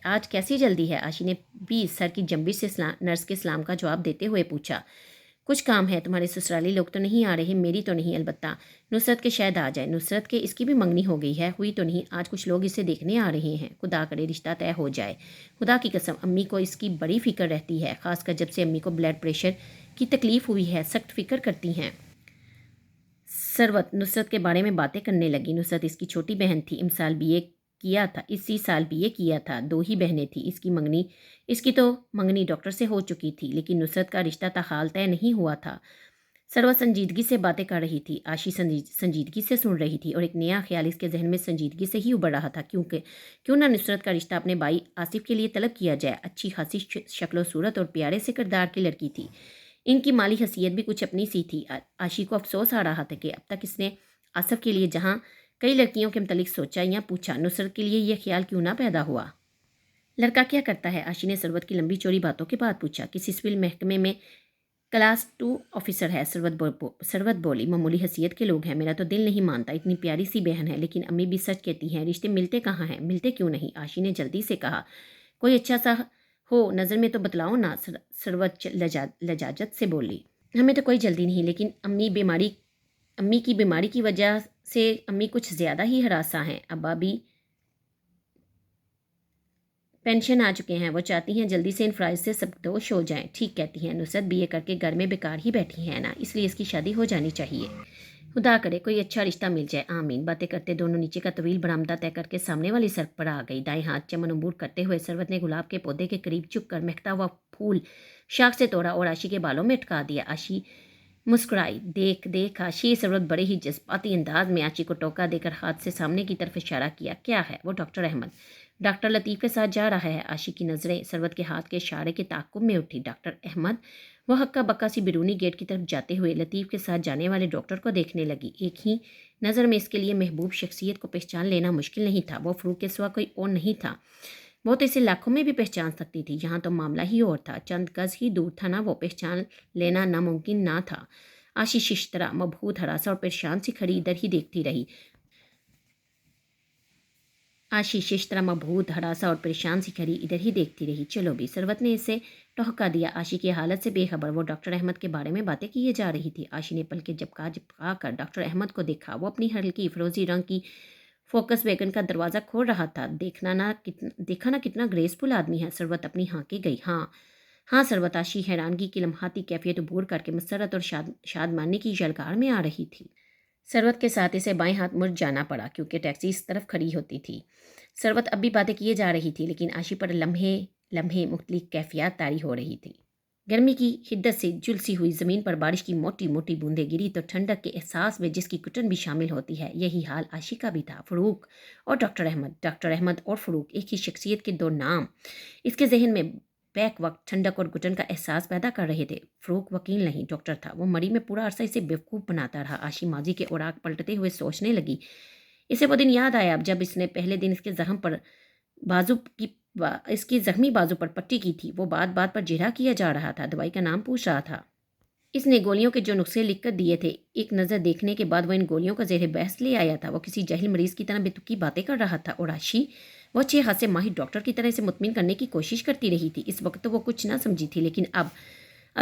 आज कैसी जल्दी है? आशी ने भी सर की जंबिश से नर्स के सलाम का जवाब देते हुए पूछा। कुछ काम है, तुम्हारे ससुराली लोग तो नहीं आ रहे? मेरी तो नहीं, अलबत्ता नुसरत के शायद आ जाए। नुसरत के इसकी भी मंगनी हो गई है? हुई तो नहीं, आज कुछ लोग इसे देखने आ रहे हैं। खुदा करे रिश्ता तय हो जाए। खुदा की कसम अम्मी को इसकी बड़ी फिक्र रहती है, खासकर जब से अम्मी को ब्लड प्रेशर की तकलीफ़ हुई है, सख्त फिक्र करती हैं। सरवत नुसरत के बारे में बातें करने लगी। नुसरत इसकी छोटी बहन थी। इसी साल बीए किया था। 2 ही बहनें थी। इसकी तो मंगनी डॉक्टर से हो चुकी थी, लेकिन नुसरत का रिश्ता ताहाल तय नहीं हुआ था। ثروت سنجیدگی سے باتیں کر رہی تھی، عاشی سنجیدگی سے سن رہی تھی، اور ایک نیا خیال اس کے ذہن میں سنجیدگی سے ہی ابھر رہا تھا کیوں نہ نصرت کا رشتہ اپنے بھائی آصف کے لیے طلب کیا جائے۔ اچھی خاصی شکل و صورت اور پیارے سے کردار کی لڑکی تھی، ان کی مالی حیثیت بھی کچھ اپنی سی تھی۔ عاشی کو افسوس آ رہا تھا کہ اب تک اس نے آصف کے لیے جہاں کئی لڑکیوں کے متعلق سوچا یا پوچھا، نصرت کے لیے یہ خیال کیوں نہ پیدا ہوا۔ لڑکا کیا کرتا ہے؟ عاشی نے ثروت کی لمبی چوڑی باتوں کے بعد پوچھا۔ کسی سول محکمے میں کلاس 2 آفیسر ہے، ثروت بولی۔ معمولی حیثیت کے لوگ ہیں، میرا تو دل نہیں مانتا، اتنی پیاری سی بہن ہے، لیکن امی بھی سچ کہتی ہیں، رشتے ملتے کہاں ہیں؟ ملتے کیوں نہیں؟ عاشی نے جلدی سے کہا۔ کوئی اچھا سا ہو نظر میں تو بتلاؤ نا، ثروت لجاجت سے بولی۔ ہمیں تو کوئی جلدی نہیں، لیکن امی کی بیماری کی وجہ سے امی کچھ زیادہ ہی ہراساں ہیں۔ ابا بھی پینشن آ چکے ہیں، وہ چاہتی ہیں جلدی سے ان فرائض سے سبکدوش ہو جائیں۔ ٹھیک کہتی ہیں، نصرت BA کر کے گھر میں بیکار ہی بیٹھی ہے نا، اس لیے اس کی شادی ہو جانی چاہیے۔ خدا کرے کوئی اچھا رشتہ مل جائے، آمین۔ باتیں کرتے دونوں نیچے کا طویل برآمدہ طے کر کے سامنے والی سڑک پر آ گئی۔ دائیں ہاتھ چمن عبور کرتے ہوئے ثروت نے گلاب کے پودے کے قریب جھک کر مہکتا ہوا پھول شاخ سے توڑا اور عاشی کے بالوں میں اٹکا دیا۔ عاشی مسکرائی۔ دیکھ عاشی، ثروت بڑے ہی جذباتی انداز میں عاشی کو ٹوکا دے کر ہاتھ سے سامنے کی طرف اشارہ کیا۔ کیا ہے؟ وہ ڈاکٹر احمد ڈاکٹر لطیف کے ساتھ جا رہا ہے۔ عاشی کی نظریں ثروت کے ہاتھ کے اشارے کے تعاقب میں اٹھی۔ ڈاکٹر احمد؟ وہ ہکا بکا سی بیرونی گیٹ کی طرف جاتے ہوئے لطیف کے ساتھ جانے والے ڈاکٹر کو دیکھنے لگی۔ ایک ہی نظر میں اس کے لیے محبوب شخصیت کو پہچان لینا مشکل نہیں تھا۔ وہ فروغ کے سوا کوئی اور نہیں تھا، وہ تو اسے لاکھوں میں بھی پہچان سکتی تھی، یہاں تو معاملہ ہی اور تھا، چند گز ہی دور تھا نا، وہ پہچان لینا ناممکن نہ تھا۔ عاشی ششترا مبہوت ہراساں اور پریشان سی کھڑی ادھر ہی دیکھتی رہی۔ چلو بھی، ثروت نے اسے ٹہکا دیا۔ عاشی کی حالت سے بے خبر وہ ڈاکٹر احمد کے بارے میں باتیں کیے جا رہی تھی۔ عاشی نے پلکیں جھپکا کر ڈاکٹر احمد کو دیکھا، وہ اپنی ہلکی فیروزی رنگ کی فوکس ویگن کا دروازہ کھول رہا تھا۔ دیکھا نا کتنا گریسفل آدمی ہے۔ ثروت اپنی ہاں کے گئی۔ ہاں ثروت، عاشی حیرانگی کی لمحاتی کیفیت عبور کر کے مسرت اور شادمانی کی یلغار میں آ رہی تھی۔ ثروت کے ساتھ اسے بائیں ہاتھ مڑ جانا پڑا کیونکہ ٹیکسی اس طرف کھڑی ہوتی تھی۔ ثروت اب بھی باتیں کیے جا رہی تھی، لیکن عاشی پر لمحے مختلف کیفیات طاری ہو رہی تھی۔ گرمی کی حدت سے جلسی ہوئی زمین پر بارش کی موٹی موٹی بوندیں گری تو ٹھنڈک کے احساس میں جس کی گھٹن بھی شامل ہوتی ہے، یہی حال عاشی کا بھی تھا۔ فروغ اور ڈاکٹر احمد اور فروغ، ایک ہی شخصیت کے دو نام اس کے ذہن میں بیک وقت ٹھنڈک اور گھٹن کا احساس پیدا کر رہے تھے۔ فروغ وکیل نہیں، ڈاکٹر تھا، وہ مری میں پورا عرصہ اسے بیوقوف بناتا رہا۔ عاشی ماضی کے اوراق پلٹتے ہوئے سوچنے لگی۔ اسے وہ دن یاد آیا جب اس نے پہلے دن اس کی زخمی بازو پر پٹی کی تھی۔ وہ بات بات پر جرح کیا جا رہا تھا، دوائی کا نام پوچھ رہا تھا۔ اس نے گولیوں کے جو نسخے لکھ کر دیے تھے، ایک نظر دیکھنے کے بعد وہ ان گولیوں کا زیر بحث لے آیا تھا۔ وہ کسی جاہل مریض کی طرح بے تکی باتیں کر رہا تھا، اور عاشی وہ اچھے خاصے ماہر ڈاکٹر کی طرح اسے مطمئن کرنے کی کوشش کرتی رہی تھی۔ اس وقت تو وہ کچھ نہ سمجھی تھی، لیکن اب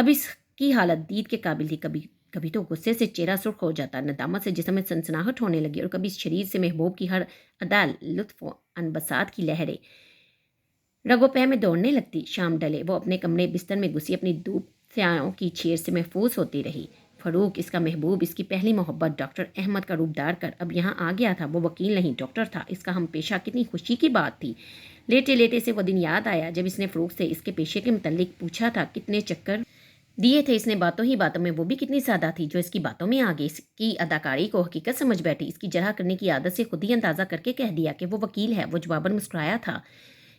اس کی حالت دید کے قابل تھی۔ کبھی تو غصے سے چہرہ سرخ ہو جاتا، ندامت سے جسم میں سنسناہٹ ہونے لگی، اور کبھی اس شریر سے محبوب کی ہر ادا لطف و انبساط کی لہریں رگو پہ میں دوڑنے لگتی۔ شام ڈلے، وہ اپنے کمرے بستر میں گھسی اپنی دھوپ سیاہوں کی چھیر سے محفوظ ہوتی رہی۔ فروغ، اس کا محبوب، اس کی پہلی محبت، ڈاکٹر احمد کا روپ دھار کر اب یہاں آ گیا تھا۔ وہ وکیل نہیں، ڈاکٹر تھا، اس کا ہم پیشہ، کتنی خوشی کی بات تھی۔ لیٹے سے وہ دن یاد آیا جب اس نے فروغ سے اس کے پیشے کے متعلق پوچھا تھا، کتنے چکر دیے تھے اس نے باتوں ہی باتوں میں، وہ بھی کتنی سادہ تھی جو اس کی باتوں میں آگے اس کی اداکاری کو حقیقت سمجھ بیٹھی۔ اس کی جرح کرنے کی عادت سے خود ہی اندازہ کر کے کہہ دیا کہ وہ وکیل ہے۔ وہ جواباً مسکرایا تھا۔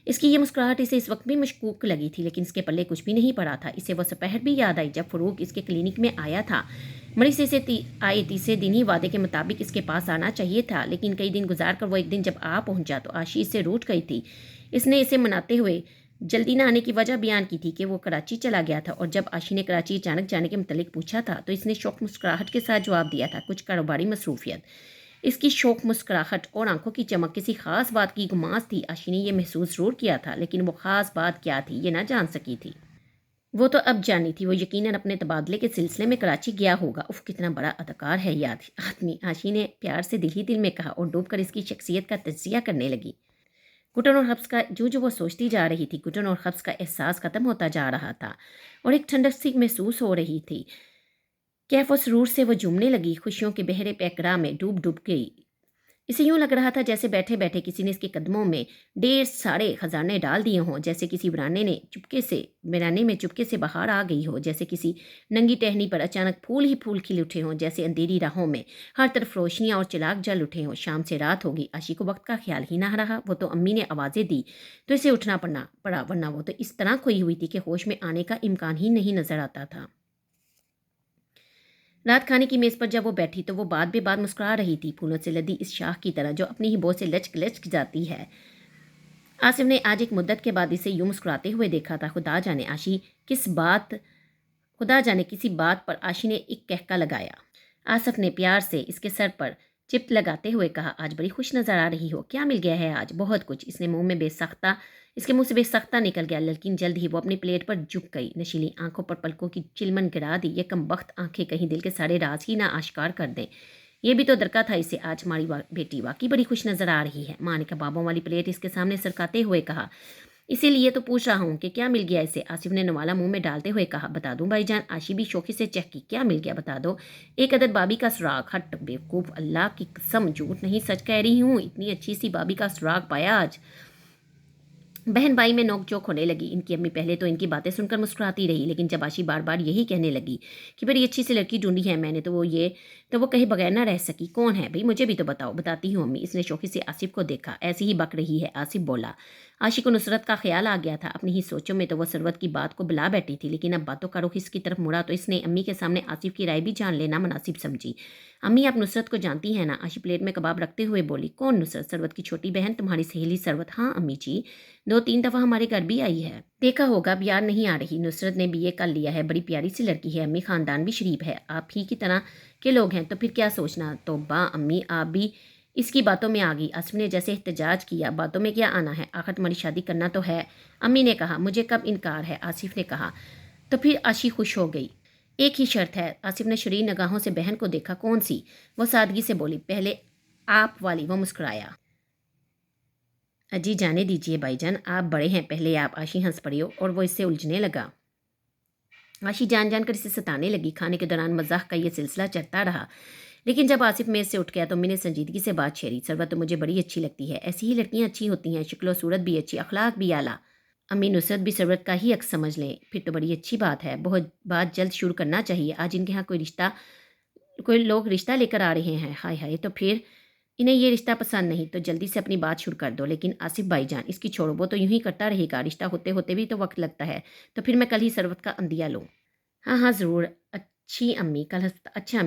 اس کی یہ مسکراہٹ اسے اس وقت بھی مشکوک لگی تھی، لیکن اس کے پلے کچھ بھی نہیں پڑا تھا۔ اسے وہ سپہر بھی یاد آئی جب فروغ اس کے کلینک میں آیا تھا۔ مری سے اسے آئے تیسرے دن ہی وعدے کے مطابق اس کے پاس آنا چاہیے تھا، لیکن کئی دن گزار کر وہ ایک دن جب آ پہنچا تو عاشی اس سے روٹھ گئی تھی۔ اس نے اسے مناتے ہوئے جلدی نہ آنے کی وجہ بیان کی تھی کہ وہ کراچی چلا گیا تھا، اور جب عاشی نے کراچی اچانک جانے کے متعلق پوچھا تھا تو اس نے شوق مسکراہٹ کے ساتھ جواب دیا تھا، کچھ کاروباری مصروفیت۔ اس کی شوق مسکراہٹ اور آنکھوں کی چمک کسی خاص بات کی گماس تھی۔ عاشی نے یہ محسوس ضرور کیا تھا، لیکن وہ خاص بات کیا تھی یہ نہ جان سکی تھی۔ وہ تو اب جانی تھی، وہ یقیناً اپنے تبادلے کے سلسلے میں کراچی گیا ہوگا۔ اف، کتنا بڑا اداکار ہے یہ آدمی، عاشی نے پیار سے دل ہی دل میں کہا، اور ڈوب کر اس کی شخصیت کا تجزیہ کرنے لگی۔ گھٹن اور حبس کا جو وہ سوچتی جا رہی تھی، گھٹن اور حبس کا احساس ختم ہوتا جا رہا تھا، اور ایک ٹھنڈک سی محسوس ہو رہی تھی۔ کیف و سرور سے وہ جھومنے لگی، خوشیوں کے بحر پیکرا میں ڈوب گئی۔ इसे यूं लग रहा था जैसे बैठे बैठे किसी ने इसके कदमों में ढेर सारे खजाने डाल दिए हों, जैसे किसी वीराने में चुपके से बाहर आ गई हो, जैसे किसी नंगी टहनी पर अचानक फूल ही फूल खिल उठे हों, जैसे अंधेरी राहों में हर तरफ रोशनियां और चिराग जल उठे हों। शाम से रात होगी, आशी को वक्त का ख्याल ही ना रहा। वो तो अम्मी ने आवाज़ें दी तो इसे उठना पड़ा, वरना वो तो इस तरह खोई हुई थी कि होश में आने का इम्कान ही नहीं नजर आता था। रात खाने की मेज़ पर जब वो बैठी तो वो बाद बे बाद मुस्कुरा रही थी, फूलों से लदी इस शाख की तरह जो अपनी ही बो से लचक लचक जाती है। आसिफ ने आज एक मुद्दत के बाद इसे यूं मुस्कुराते हुए देखा था। खुदा जाने किसी बात पर आशी ने एक कहका लगाया। आसिफ ने प्यार से इसके सर पर चिप्त लगाते हुए कहा, आज बड़ी खुश नजर आ रही हो, क्या मिल गया है आज? बहुत कुछ। इसके मुंह से बेसख्ता निकल गया, लेकिन जल्द ही वो अपनी प्लेट पर झुक गई। नशीली आंखों पर पलकों की चिलमन गिरा दी। ये कमबख्त आंखें कहीं दिल के सारे राज ही ना आश्कार कर दें। ये भी तो दरकार था इसे। आज हमारी बेटी वाकई बड़ी खुश नजर आ रही है। माँ ने कबाबों वाली प्लेट इसके सामने सरकाते हुए कहा। इसीलिए तो पूछ रहा हूँ कि क्या मिल गया इसे? आसिफ ने नवाला मुंह में डालते हुए कहा। बता दूं भाईजान? आशी भी शौकी से चहकी। क्या मिल गया बता दो। एक अदद बाबी का सुराग। हट बेवकूफ़, अल्लाह की कसम झूठ नहीं सच कह रही हूँ। इतनी अच्छी सी बाबी का सुराग पाया आज। बहन भाई में नोक-झोंक होने लगी। इनकी अम्मी पहले तो इनकी बातें सुनकर मुस्कुराती रही, लेकिन जब आशी बार बार यही कहने लगी कि बड़ी अच्छी सी लड़की ढूंढी है मैंने, तो वो कहीं बगैर ना रह सकी। कौन है भाई? मुझे भी तो बताओ। बताती हूँ अम्मी। इसने शौकी से आसिफ को देखा। ऐसी ही बक रही है, आसिफ बोला। आशी को नुसरत का ख्याल आ गया था। अपनी ही सोचों में तो वह सरवत की बात को बुला बैठी थी, लेकिन अब बातों का रुख इसकी तरफ मुड़ा तो इसने अम्मी के सामने आसिफ की राय भी जान लेना मुनासिब समझी। अम्मी, आप नुसरत को जानती हैं ना? आशी प्लेट में कबाब रखते हुए बोली। कौन नुसरत? सरवत की छोटी बहन, तुम्हारी सहेली सरवत। हाँ अम्मी जी, 2-3 दफ़ा हमारे घर भी आई है। देखा होगा, अब याद नहीं आ रही। नुसरत ने बीए कर लिया है, बड़ी प्यारी सी लड़की है अम्मी, खानदान भी शरीफ है, आप ही की तरह के लोग हैं, तो फिर क्या सोचना। तौबा अम्मी, आप भी इसकी बातों में आ गई। आसिफ ने जैसे एहतजाज किया। बातों में क्या आना है, आखिर तुम्हारी शादी करना तो है। अम्मी ने कहा। मुझे कब इनकार है, आसिफ ने कहा। तो फिर आशी खुश हो गई। एक ही शर्त है। आसिफ ने शरीर निगाहों से बहन को देखा। कौन सी? वो सादगी से बोली। पहले आप वाली। वो मुस्कुराया। अजी जाने दीजिए भाईजान, आप बड़े हैं, पहले आप। आशी हंस पड़ी और वो इससे उलझने लगा। आशी जान जानकर इसे सताने लगी। खाने के दौरान मजाक का ये सिलसिला चलता रहा, लेकिन जब आसिफ मेज से उठ गया तो मैंने संजीदगी से बात छेड़ी। सरवत तो मुझे बड़ी अच्छी लगती है, ऐसी ही लड़कियां अच्छी होती हैं, शक्लो सूरत भी अच्छी, अखलाक भी आला। अम्मी, नुसरत भी सरवत का ही अक्स समझ लें, फिर तो बड़ी अच्छी बात है। बहुत बात जल्द शुरू करना चाहिए। आज इनके यहाँ कोई लोग रिश्ता लेकर आ रहे हैं। हाय हाय, तो फिर इन्हें ये रिश्ता पसंद नहीं तो जल्दी से अपनी बात शुरू कर दो। लेकिन आसिफ भाईजान, इसकी छोड़ो, वो तो यूं ही करता रहेगा। रिश्ता होते होते भी तो वक्त लगता है। तो फिर मैं कल ही सरवत का अंदिया लूँ। हाँ हाँ ज़रूर। अच्छा अम्मी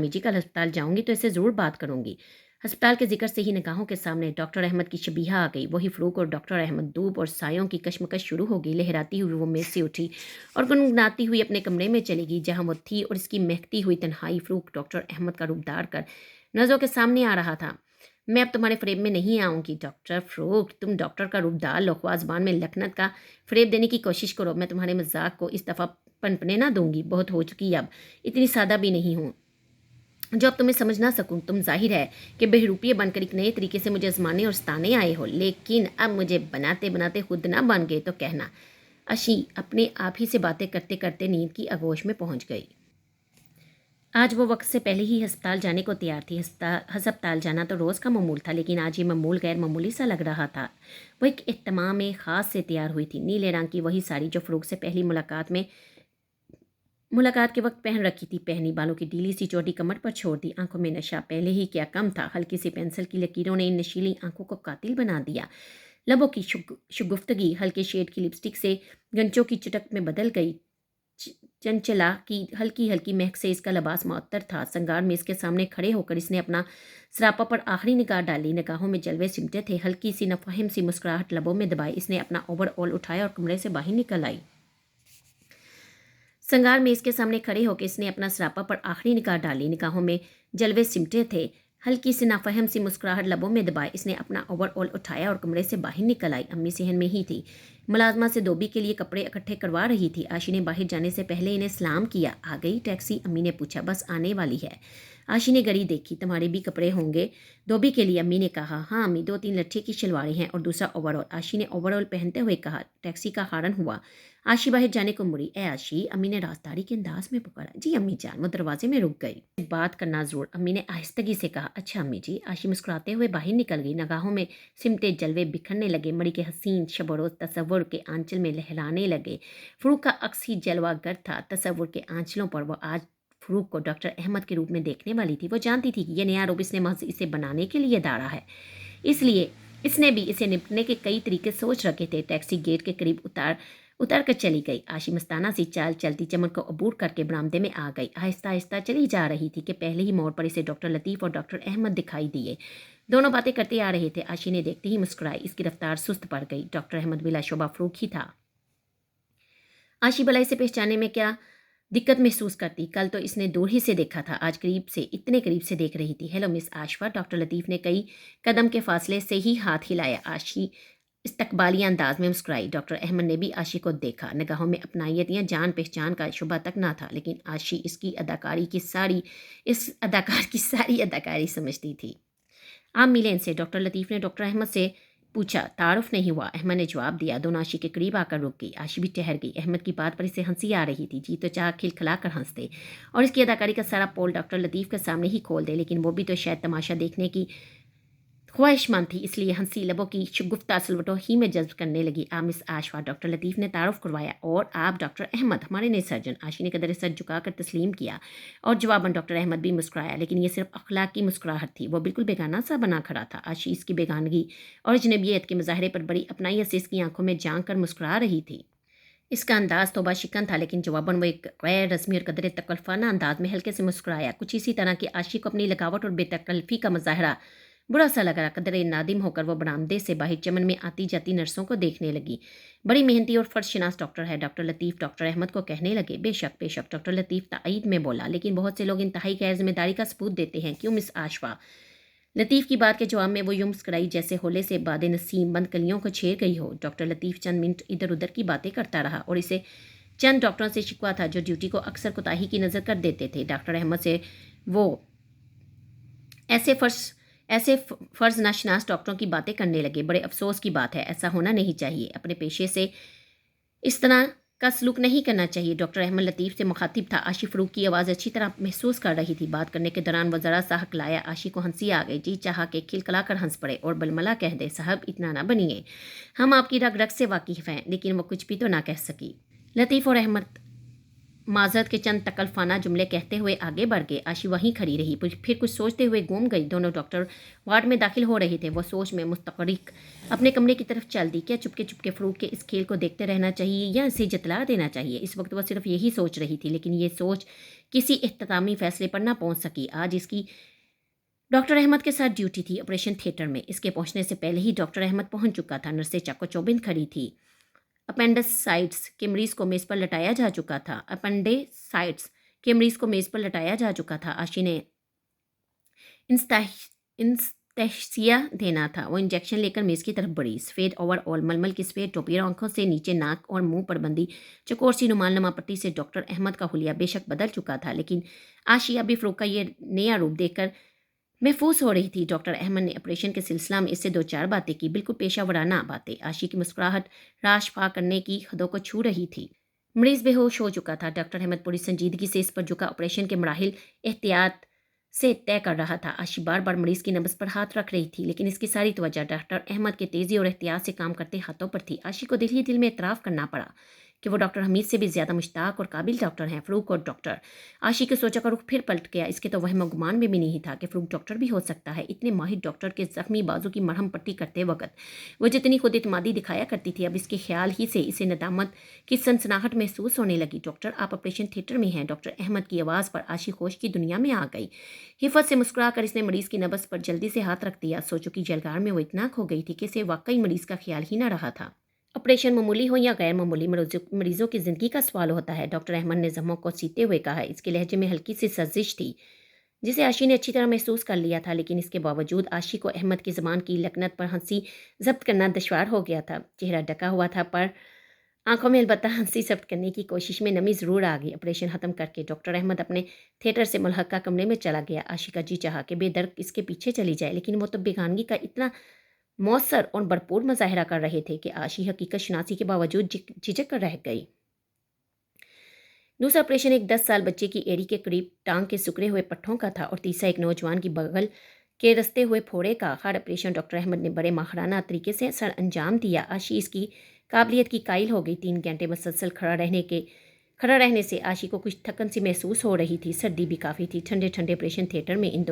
जी, कल अस्पताल जाऊंगी तो इससे ज़रूर बात करूंगी। अस्पताल के जिक्र से ही निगाहों के सामने डॉक्टर अहमद की शबीहा आ गई। वही फ़रूक और डॉक्टर अहमद। धूप और सायों की कशमकश शुरू हो गई। लहराती हुई वो मेज से उठी और गुनगुनाती हुई अपने कमरे में चली गई, जहाँ वो थी, और इसकी महकती हुई तन्हाई फ़रूक डॉक्टर अहमद का रूप धार कर नज़रों के सामने आ रहा था। मैं अब तुम्हारे फ़रेब में नहीं आऊँगी डॉक्टर फ़रूक, तुम डॉक्टर का रूप डाल लो, ख्वाज़बान में लखनत का फ़रेब देने की कोशिश करो। मैं तुम्हारे मजाक को इस दफ़ा पनपने ना दूंगी, बहुत हो चुकी अब, इतनी सादा भी नहीं हूँ जो अब तुम्हें समझ ना सकूं। तुम जाहिर है कि बहरूपिये बनकर एक नए तरीके से मुझे आजमाने और सताने आए हो, लेकिन अब मुझे बनाते बनाते खुद ना बन गए तो कहना। अशी अपने आप ही से बातें करते करते नींद की आगोश में पहुंच गई। आज वो वक्त से पहले ही अस्पताल जाने को तैयार थी। अस्पताल जाना तो रोज़ का मामूल था, लेकिन आज ये मामूल गैर मामूली सा लग रहा था। वो एक एहतमाम ख़ास से तैयार हुई थी। नीले रंग की वही साड़ी जो फ़रूक से पहली मुलाकात के वक्त पहन रखी थी, पहनी, बालों की ढीली सी चोटी कमर पर छोड़ दी। आंखों में नशा पहले ही क्या कम था। हल्की सी पेंसिल की लकीरों ने इन नशीली आंखों को कातिल बना दिया। लबों की शुगुफ्तगी हल्के शेड की लिपस्टिक से गंचों की चटक में बदल गई। चंचला की हल्की हल्की महक से इसका लिबास मुअत्तर था। संगार में इसके सामने खड़े होकर इसने अपना सरापा पर आखिरी निगाह डाली। निगाहों में जलवे सिमटे थे। हल्की सी नफहिम सी मुस्कुराहट लबों में दबाई इसने अपना ओवरऑल उठाया और कमरे से बाहर निकल आई। संगार में इसके सामने खड़े होकर इसने अपना सरापा पर आखिरी निगाह डाली। निगाहों में जलवे सिमटे थे। हल्की सी नाफहम सी मुस्कुराहट लबों में दबाए इसने अपना ओवरऑल उठाया और कमरे से बाहर निकल आई। अम्मी सहन में ही थी, मुलाजमा से धोबी के लिए कपड़े इकट्ठे करवा रही थी। आशी ने बाहर जाने से पहले इन्हें सलाम किया। आ गई टैक्सी? अम्मी ने पूछा। बस आने वाली है। आशी ने घड़ी देखी। तुम्हारे भी कपड़े होंगे धोबी के लिए? अम्मी ने कहा। हाँ अम्मी, 2-3 लट्ठे की शलवारें हैं और दूसरा ओवरऑल। आशी ने ओवरऑल पहनते हुए कहा। टैक्सी का हारन हुआ। आशी बाहर जाने को मुड़ी। ए आशी, अम्मी ने राजदारी के अंदाज में पुकारा। जी अम्मी जान। वो दरवाजे में रुक गई। बात करना जरूर, अम्मी ने आहिस्तगी से कहा। अच्छा अम्मी जी। आशी मुस्कुराते हुए बाहर निकल गई। निगाहों में सिमटे जलवे बिखरने लगे। मड़ी के हसीन शबरोज तसव्वुर के आंचल में लहराने लगे। फरूक का अक्स ही जलवागर था। तसव्वुर के आंचलों पर वो आज फरूक को डॉक्टर अहमद के रूप में देखने वाली थी। वो जानती थी कि यह नया रूप इसने महज इसे बनाने के लिए दाड़ा है, इसलिए इसने भी इसे निपटने के कई तरीके सोच रखे थे। टैक्सी गेट के करीब उतर कर चली गई। आशी मस्ताना सी चाल चलती चमन को अबूर करके बरामदे में आ गई। आहिस्ता आहिस्ता चली जा रही थी कि पहले ही मोड़ पर इसे डॉक्टर लतीफ़ और डॉक्टर अहमद दिखाई दिए। दोनों बातें करते आ रहे थे। आशी ने देखते ही मुस्कुराई। इसकी रफ्तार सुस्त पड़ गई। डॉक्टर अहमद बिलाशुबा फरूक ही था। आशी भलाई से पहचानने में क्या दिक्कत महसूस करती। कल तो इसने दूर ही से देखा था, आज करीब से, इतने करीब से देख रही थी। Hello miss Ashfa. Doctor Latif ने कई कदम के फासले से ही हाथ हिलाया। आशी इस्तकबाली अंदाज में मुस्कुराई। डॉक्टर अहमद ने भी आशी को देखा। निगाहों में अपनायत या जान पहचान का शुबा तक ना था, लेकिन आशी इस अदाकार की सारी अदाकारी समझती थी। आप मिले इनसे। डॉक्टर लतीफ़ ने डॉक्टर अहमद से पूछा। तारुफ नहीं हुआ, अहमद ने जवाब दिया। दोनों आशी के करीब आकर रुक गई। आशी भी ठहर गई। अहमद की बात पर इसे हंसी आ रही थी। जी तो चाह खिलखिला कर हंसते और इसकी अदाकारी का सारा पोल डॉक्टर लतीफ़ के सामने ही खोल दे, लेकिन वो भी तो शायद तमाशा देखने की ख्वाहिशमंद थी, इसलिए हंसी लबों की शगुफ्ता सलवटों ही में जज्ब करने लगी। आप मिस आशफा। डॉक्टर लतीफ़ ने तारुफ करवाया। और आप डॉक्टर अहमद, हमारे नए सर्जन। आशी ने कदर सर झुकाकर तस्लीम किया और जवाबन डॉक्टर अहमद भी मुस्कुराया, लेकिन यह सिर्फ अखलाक की मुस्कुराहट थी। वो बिल्कुल बेगाना सा बना खड़ा था। आशी इसकी बेगानगी और अजनबियत के मुजाहरे पर बड़ी अपनाई से इसकी आंखों में झांक कर मुस्कुरा रही थी। इसका अंदाज तोबा शिकन था, लेकिन जवाबन वो एक गैर रस्मी और कदर तकल्फाना अंदाज में हल्के से मुस्कुराया। कुछ इसी तरह की आशी को अपनी लगावट और बेतकल्फी का मुजाहरा बुरा सा लग रहा। कदरे नादिम होकर वो बरामदे से बाहर चमन में आती जाती नर्सों को देखने लगी। बड़ी मेहनती और फर्शनास डॉक्टर है। डॉक्टर लतीफ़ डॉक्टर अहमद को कहने लगे। बेशक बेशक, डॉक्टर लतीफ़ तायीद में बोला, लेकिन बहुत से लोग इंतहाई गैर जिम्मेदारी का सबूत देते हैं, क्यों मिस आशफा? लतीफ़ की बात के जवाब में वो यूं मुस्कराई जैसे होले से बाद नसीम बंद कलियों को छेड़ गई हो। डॉक्टर लतीफ़ चंद मिनट इधर उधर की बातें करता रहा और इसे चंद डॉक्टरों से शिकवा था जो ड्यूटी को अक्सर कोताही की नज़र कर देते थे। डॉक्टर अहमद से वो ऐसे फ़र्ज़ नाशनास डॉक्टरों की बातें करने लगे। बड़े अफसोस की बात है, ऐसा होना नहीं चाहिए। अपने पेशे से इस तरह का सलूक नहीं करना चाहिए। डॉक्टर अहमद लतीफ़ से मुखातिब था। आशी फ़रूक की आवाज़ अच्छी तरह महसूस कर रही थी। बात करने के दौरान वह ज़रा सा हकलाया। आशी को हंसी आ गई। जी चाह के खिलखिला कर हंस पड़े और बलमला कह दे, साहब इतना ना बनिए, हम आपकी रग रग से वाकिफ़ हैं। लेकिन वो कुछ भी तो ना कह सकी। लतीफ़ और अहमद माजरत के चंद तकल्फाना जुमले कहते हुए आगे बढ़ गए। आशी वहीं खड़ी रही, फिर कुछ सोचते हुए घूम गई। दोनों डॉक्टर वार्ड में दाखिल हो रहे थे। वो सोच में मुस्तगरिक अपने कमरे की तरफ चल दी। क्या चुपके चुपके फ़रूक के इस खेल को देखते रहना चाहिए या इसे जतला देना चाहिए? इस वक्त वह सिर्फ यही सोच रही थी, लेकिन ये सोच किसी इख्तितामी फैसले पर ना पहुंच सकी। आज इसकी डॉक्टर अहमद के साथ ड्यूटी थी ऑपरेशन थिएटर में। इसके पहुंचने से पहले ही डॉक्टर अहमद पहुंच चुका था। नर्सें चाको चौबंद खड़ी थी। अपेंडिसाइट्स के मरीज को मेज़ पर लटाया जा चुका था। अपेंडिसाइट्स के मरीज को मेज़ पर लटाया जा चुका था। आशी ने इंस्टेक्सिया देना था। वो इंजेक्शन लेकर मेज़ की तरफ बढ़ी। सफ़ेद ओवरऑल, मलमल की सफ़ेद टोपी और आंखों से नीचे नाक और मुंह पर बंदी चकोर सी रुमालनुमा पट्टी से डॉक्टर अहमद का हुलिया बेशक बदल चुका था, लेकिन आशी अभी फ़रूक का ये नया रूप देखकर महफूस हो रही थी। डॉक्टर अहमद ने ऑपरेशन के सिलसिला में इससे दो चार बातें की, बिल्कुल पेशा वराना बातें। आशी की मुस्कुराहट राश फा करने की हदों को छू रही थी। मरीज बेहोश हो चुका था। डॉक्टर अहमद पूरी संजीदगी से इस पर झुका ऑपरेशन के मराहिल एहतियात से तय कर रहा था। आशी बार बार मरीज की नब्ज पर हाथ रख रही थी, लेकिन इसकी सारी तवज्जो डॉक्टर अहमद के तेज़ी और एहतियात से काम करते हाथों पर थी। आशी को दिल ही दिल में एतराफ़ करना पड़ा कि वो डॉक्टर हमीद से भी ज़्यादा मुश्ताक और काबिल डॉक्टर हैं। फ़रूक और डॉक्टर। आशी के सोचा का रुख फिर पलट गया। इसके तो वहम गुमान में भी नहीं था कि फ़रूक डॉक्टर भी हो सकता है। इतने माहिर डॉक्टर के ज़ख्मी बाजू की मरहम पट्टी करते वक्त वो जितनी खुद इतमादी दिखाया करती थी, अब इसके ख्याल ही से इसे नदामत की सनसनाहट महसूस होने लगी। डॉक्टर, आप ऑपरेशन थिएटर में हैं। डॉक्टर अहमद की आवाज़ पर आशी होश की दुनिया में आ गई। हिफत से मुस्कुरा कर इसने मरीज़ की नब्ज़ पर जल्दी से हाथ रख दिया। सोचो कि जलगार में वो इतना खो गई थी कि इसे वाकई मरीज़ का ख्याल ही ना रहा था। ऑपरेशन मामूली हो या गैर मामूली, मरीजों की ज़िंदगी का सवाल होता है। डॉक्टर अहमद ने जख्मों को सीते हुए कहा। इसके लहजे में हल्की सी सजिश थी जिसे आशी ने अच्छी तरह महसूस कर लिया था, लेकिन इसके बावजूद आशी को अहमद की ज़बान की लकनत पर हंसी जब्त करना दुश्वार हो गया था। चेहरा ढका हुआ था, पर आंखों में अलबत्ता हंसी जब्त करने की कोशिश में नमी ज़रूर आ गई। ऑपरेशन ख़त्म करके डॉक्टर अहमद अपने थिएटर से मुल्हका कमरे में चला गया। आशी का जी चाहा कि बेदर्द इसके पीछे चली जाए, लेकिन वो तो बेगानगी का इतना मौसर और भरपूर मुजाहरा कर रहे थे कि आशी हकीकत शनासी के बावजूद झिझक कर रह गई। दूसरा ऑपरेशन एक 10 साल बच्चे की एड़ी के करीब टांग के सुकड़े हुए पट्ठों का था और तीसरा एक नौजवान की बगल के रस्ते हुए फोड़े का। हर ऑपरेशन डॉक्टर अहमद ने बड़े माहराना तरीके से सर अंजाम दिया। आशी इसकी काबिलियत की कायल हो गई। 3 घंटे मुसलसल खड़ा रहने से आशी को कुछ थकन सी महसूस हो रही थी। सर्दी भी काफ़ी थी। ठंडे ठंडे ऑपरेशन थिएटर में इन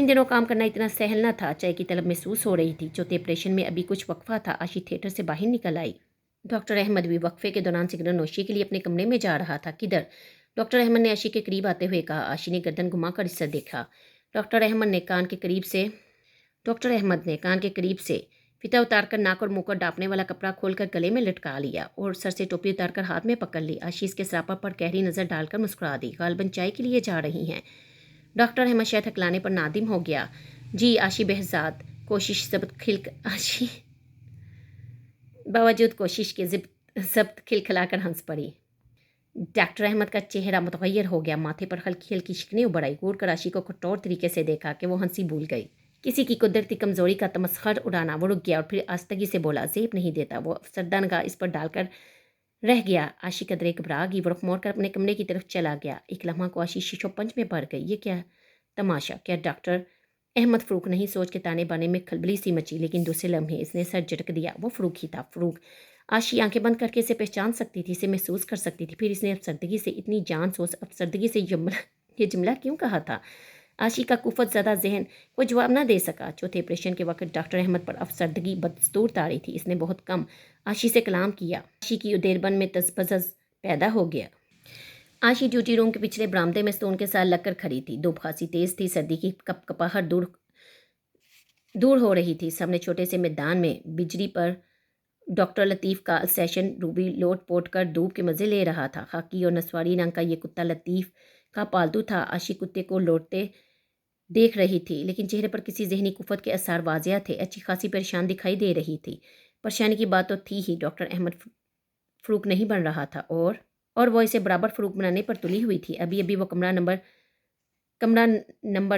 दिनों काम करना इतना सहल न था। चाय की तलब महसूस हो रही थी। चौथे ऑपरेशन में अभी कुछ वक्फा था। आशी थिएटर से बाहर निकल आई। डॉक्टर अहमद भी वक्फे के दौरान सिगरेट नोशी के लिए अपने कमरे में जा रहा था। किधर? डॉक्टर अहमद ने आशी के करीब आते हुए कहा। आशी ने गर्दन घुमाकर इस तरफ देखा। डॉक्टर अहमद ने कान के करीब से फिता उतारकर नाक और मुंह को डांपने वाला कपड़ा खोलकर गले में लटका लिया और सर से टोपी उतारकर हाथ में पकड़ ली। आशी इसके सरापा पर गहरी नज़र डालकर मुस्कुरा दी। गालबन चाय के लिए जा रही हैं। डॉक्टर अहमद शायद हकलाने पर नादिम हो गया। जी आशी बेहजाद आशी बावजूद कोशिश के जब्त खिलखिलाकर हंस पड़ी। डॉक्टर अहमद का चेहरा मुतगैर हो गया। माथे पर हल्की हल्की शिकनें उभर आई। घूर कर आशी को कठोर तरीके से देखा कि वो हंसी भूल गई। किसी की कुदरती कमजोरी का तमस्खर उड़ाना। वो रुक गया और फिर आस्तगी से बोला, जेब नहीं देता। वो अफसरदा निगाह इस पर डालकर रह गया। आशी कदरे घबरा गई। वो रुख मोड़ कर अपने कमरे की तरफ चला गया। एक लम्हा को आशी शीशो पंच में पड़ गई। ये क्या तमाशा? क्या डॉक्टर अहमद फ़रूक नहीं? सोच के ताने बाने में खलबली सी मची, लेकिन दूसरे लम्हे इसने सर झटक दिया। वो फ़रूक ही था। फ़रूक। आशी आंखें बंद करके इसे पहचान सकती थी, इसे महसूस कर सकती थी। फिर इसने अफसरदगी से इतनी जान सोच अफसरदगी से ये जुमला क्यों कहा था? आशी का कुफत ज़्यादा जहन कोई जवाब ना दे सका। चौथे ऑपरेशन के वक्त डॉक्टर अहमद पर अफसरदगी बदस्तूर तारी थी। इसने बहुत कम आशी से कलाम किया। आशी की उदेरबन में तजबजज पैदा हो गया। आशी ड्यूटी रूम के पिछले बरामदे में स्टोन के साथ लगकर खड़ी थी। धूप खासी तेज थी। सर्दी की कपकपाहट दूर हो रही थी। सामने छोटे से मैदान में बिजली पर डॉक्टर लतीफ़ का सेशन रूबी लोट पोट कर धूप के मज़े ले रहा था। खाकी और नसवारी रंग का ये कुत्ता लतीफ़ का पालतू था। आशी कुत्ते को लौटते देख रही थी, लेकिन चेहरे पर किसी जहनी कुफत के आसार वाज़िया थे। अच्छी खासी परेशान दिखाई दे रही थी। परेशानी की बात तो थी ही। डॉक्टर अहमद फ़रूक नहीं बन रहा था और वो इसे बराबर फ़रूक बनाने पर तुली हुई थी। अभी अभी वो कमरा नंबर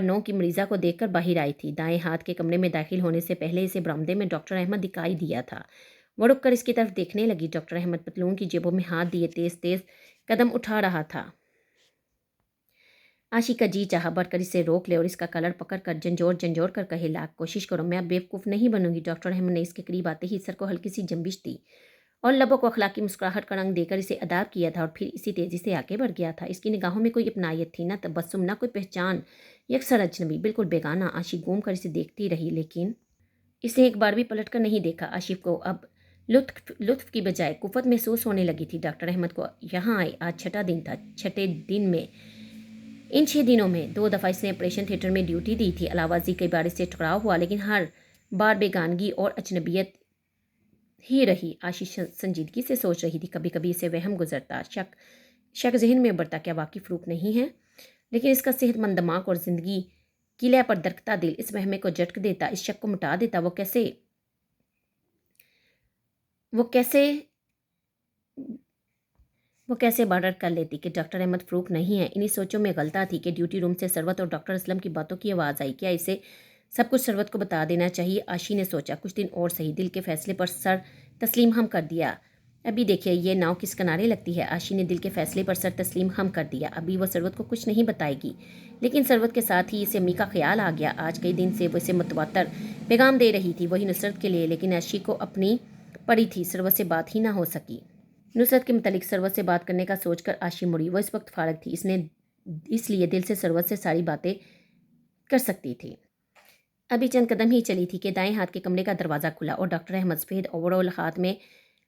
9 की मरीज़ा को देखकर बाहर आई थी। दाएं हाथ के कमरे में दाखिल होने से पहले इसे बरामदे में डॉक्टर अहमद दिखाई दिया था। वो रुक कर इसकी तरफ देखने लगी। डॉक्टर अहमद पतलून की जेबों में हाथ दिए तेज़ तेज़ कदम उठा रहा था। आशी का जी चाह बढ़कर इसे रोक ले और इसका कलर पकड़ कर झंझोर कर कहे, लाख कोशिश करो, मैं अब बेवकूफ़ नहीं बनूंगी। डॉक्टर अहमद ने इसके करीब आते ही सर को हल्की सी जंबिश दी और लबों को अखलाकी मुस्कुराहट का रंग देकर इसे अदाब किया था और फिर इसी तेज़ी से आगे बढ़ गया था। इसकी निगाहों में कोई अपनायत थी, ना तबस्सुम, ना कोई पहचान। यकसर अजनबी, बिल्कुल बेगाना। आशी घूम कर इसे देखती रही, लेकिन इसने एक बार भी पलट कर नहीं देखा। आशिफ को अब लुत्फ की बजाय कुफत महसूस होने लगी थी। डॉक्टर अहमद को यहाँ आए आज 6ठा दिन था। 6ठे दिन में इन 6 दिनों में 2 दफ़ा इसने ऑपरेशन थिएटर में ड्यूटी दी थी। अलावाजी कई बार इससे टकराव हुआ, लेकिन हर बार बेगानगी और अजनबियत ही रही। आशीष संजीदगी से सोच रही थी। कभी कभी इसे वहम गुजरता, शक जहन में उभरता, क्या वाकई फ़रूक नहीं है? लेकिन इसका सेहतमंद दिमाग और ज़िंदगी की लय पर दरकता दिल इस वहमे को झटक देता, इस शक को मिटा देता। वो कैसे बार्डर कर लेती कि डॉक्टर अहमद फ़रूक नहीं है। इन्हीं सोचों में गलता थी कि ड्यूटी रूम से सरवत और डॉक्टर असलम की बातों की आवाज़ आई। क्या इसे सब कुछ सरवत को बता देना चाहिए? आशी ने सोचा, कुछ दिन और सही। दिल के फैसले पर सर तस्लीम हम कर दिया। अभी देखिए ये नाव किस किनारे लगती है। आशी ने दिल के फैसले पर सर तस्लीम हम कर दिया। अभी वो सरवत को कुछ नहीं बताएगी, लेकिन सरवत के साथ ही इसे अम्मी का ख्याल आ गया। आज कई दिन से वो इसे मुतवातर पैगाम दे रही थी, वही नुसरत के लिए, लेकिन आशी को अपनी पड़ी थी। सरवत से बात ही ना हो सकी। नुसरत के मुतालिक सरवत से बात करने का सोचकर आशी मुड़ी। वो इस वक्त फारग थी, इसलिए दिल से सरवत से सारी बातें कर सकती थी। अभी चंद कदम ही चली थी कि दाएं हाथ के कमरे का दरवाज़ा खुला और डॉक्टर अहमद सफ़ेद ओवरऑल हाथ में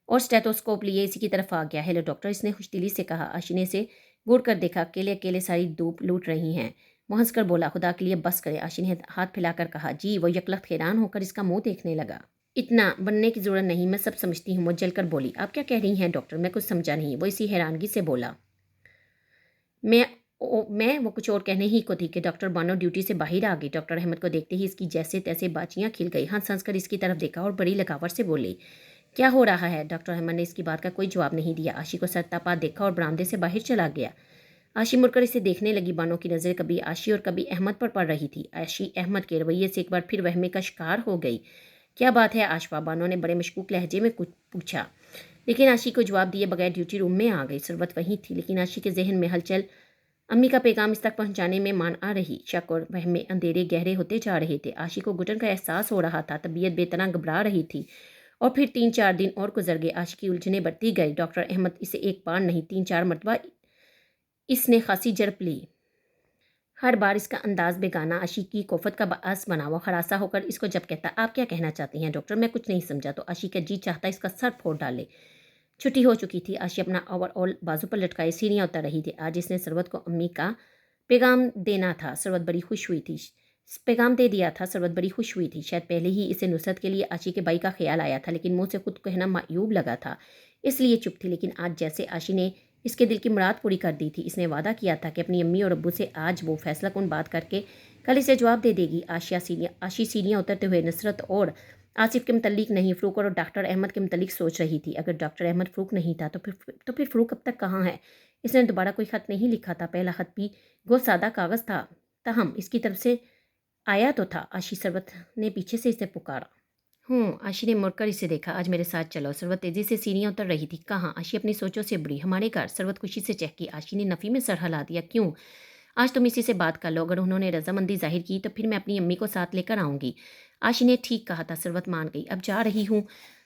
और स्टेथोस्कोप लिए इसी की तरफ आ गया। हेलो डॉक्टर, इसने खुशदिली से कहा। आशी ने इसे घूर कर देखा। अकेले अकेले सारी धूप लूट रही हैं। वो हंसकर बोला, खुदा के लिए बस करे। आशी ने हाथ फैलाकर कहा, जी। वो यकलख्त हैरान होकर इसका मुंह देखने लगा। इतना बनने की ज़रूरत नहीं, मैं सब समझती हूँ। वो जलकर बोली, आप क्या कह रही हैं डॉक्टर? मैं कुछ समझा नहीं। वो इसी हैरानगी से बोला। मैं वो कुछ और कहने ही को थी कि डॉक्टर बानो ड्यूटी से बाहर आ गई। डॉक्टर अहमद को देखते ही इसकी जैसे तैसे बाचियाँ खिल गई। हंस हंस कर इसकी तरफ देखा और बड़ी लगावट से बोली, क्या हो रहा है? डॉक्टर अहमद ने इसकी बात का कोई जवाब नहीं दिया। आशी को सरतापा देखा और बरामदे से बाहर चला गया। आशी मुड़कर इसे देखने लगी। बानो की नज़र कभी आशी और कभी अहमद पर पड़ रही थी। आशी अहमद के रवैये से एक बार फिर वहमे का शिकार हो गई। کیا بات ہے آشفا؟ بانو نے بڑے مشکوک لہجے میں کچھ پوچھا، لیکن آشی کو جواب دیے بغیر ڈیوٹی روم میں آ گئی۔ ثروت وہیں تھی، لیکن آشی کے ذہن میں ہلچل، امی کا پیغام اس تک پہنچانے میں مان آ رہی۔ شک اور وہم میں اندھیرے گہرے ہوتے جا رہے تھے۔ آشی کو گھٹن کا احساس ہو رہا تھا، طبیعت بے طرح گھبرا رہی تھی۔ اور پھر 3-4 دن اور گزر گئے۔ آشی کی الجھنیں بڑھتی گئی۔ ڈاکٹر احمد اسے ایک بار نہیں 3-4 مرتبہ اس نے خاصی جھڑپ لی۔ ہر بار اس کا انداز بیگانہ آشی کی کوفت کا باعث بنا۔ وہ ہراساں ہو کر اس کو جب کہتا، آپ کیا کہنا چاہتی ہیں ڈاکٹر؟ میں کچھ نہیں سمجھا، تو آشی کا جی چاہتا اس کا سر پھوڑ ڈالے۔ چھٹی ہو چکی تھی۔ آشی اپنا اوور آل بازو پر لٹکائے سیڑھیاں اتر رہی تھی۔ آج اس نے ثروت کو امی کا پیغام دینا تھا۔ ثروت بڑی خوش ہوئی تھی۔ پیغام دے دیا تھا۔ ثروت بڑی خوش ہوئی تھی۔ شاید پہلے ہی اسے نصرت کے لیے آشی کے بھائی کا خیال آیا تھا، لیکن منہ سے خود کہنا معیوب لگا تھا، اس لیے چپ تھی۔ لیکن آج جیسے آشی نے اس کے دل کی مراد پوری کر دی تھی۔ اس نے وعدہ کیا تھا کہ اپنی امی اور ابو سے آج وہ فیصلہ کن بات کر کے کل اسے جواب دے دے گی۔ آشی سیڑھیاں اترتے ہوئے نصرت اور آصف کے متعلق نہیں، فروخ اور ڈاکٹر احمد کے متعلق سوچ رہی تھی۔ اگر ڈاکٹر احمد فروخ نہیں تھا تو پھر فروخ اب تک کہاں ہے؟ اس نے دوبارہ کوئی خط نہیں لکھا تھا۔ پہلا خط بھی گو سادہ کاغذ تھا، تاہم اس کی طرف سے آیا تو تھا۔ آشی، ثروت نے پیچھے سے اسے پکارا۔ آشی نے مڑ کر اسے دیکھا۔ آج میرے ساتھ چلو۔ ثروت تیزی سے سیڑھیاں اتر رہی تھی۔ کہاں؟ آشی اپنی سوچوں سے بری۔ ہمارے گھر۔ ثروت خوشی سے چہکی۔ آشی نے نفی میں سر ہلا دیا۔ کیوں؟ آج تم اسی سے بات کر لو، اگر انہوں نے رضامندی ظاہر کی تو پھر میں اپنی امی کو ساتھ لے کر آؤں گی۔ آشی نے ٹھیک کہا تھا۔ ثروت مان گئی۔ اب جا رہی ہوں،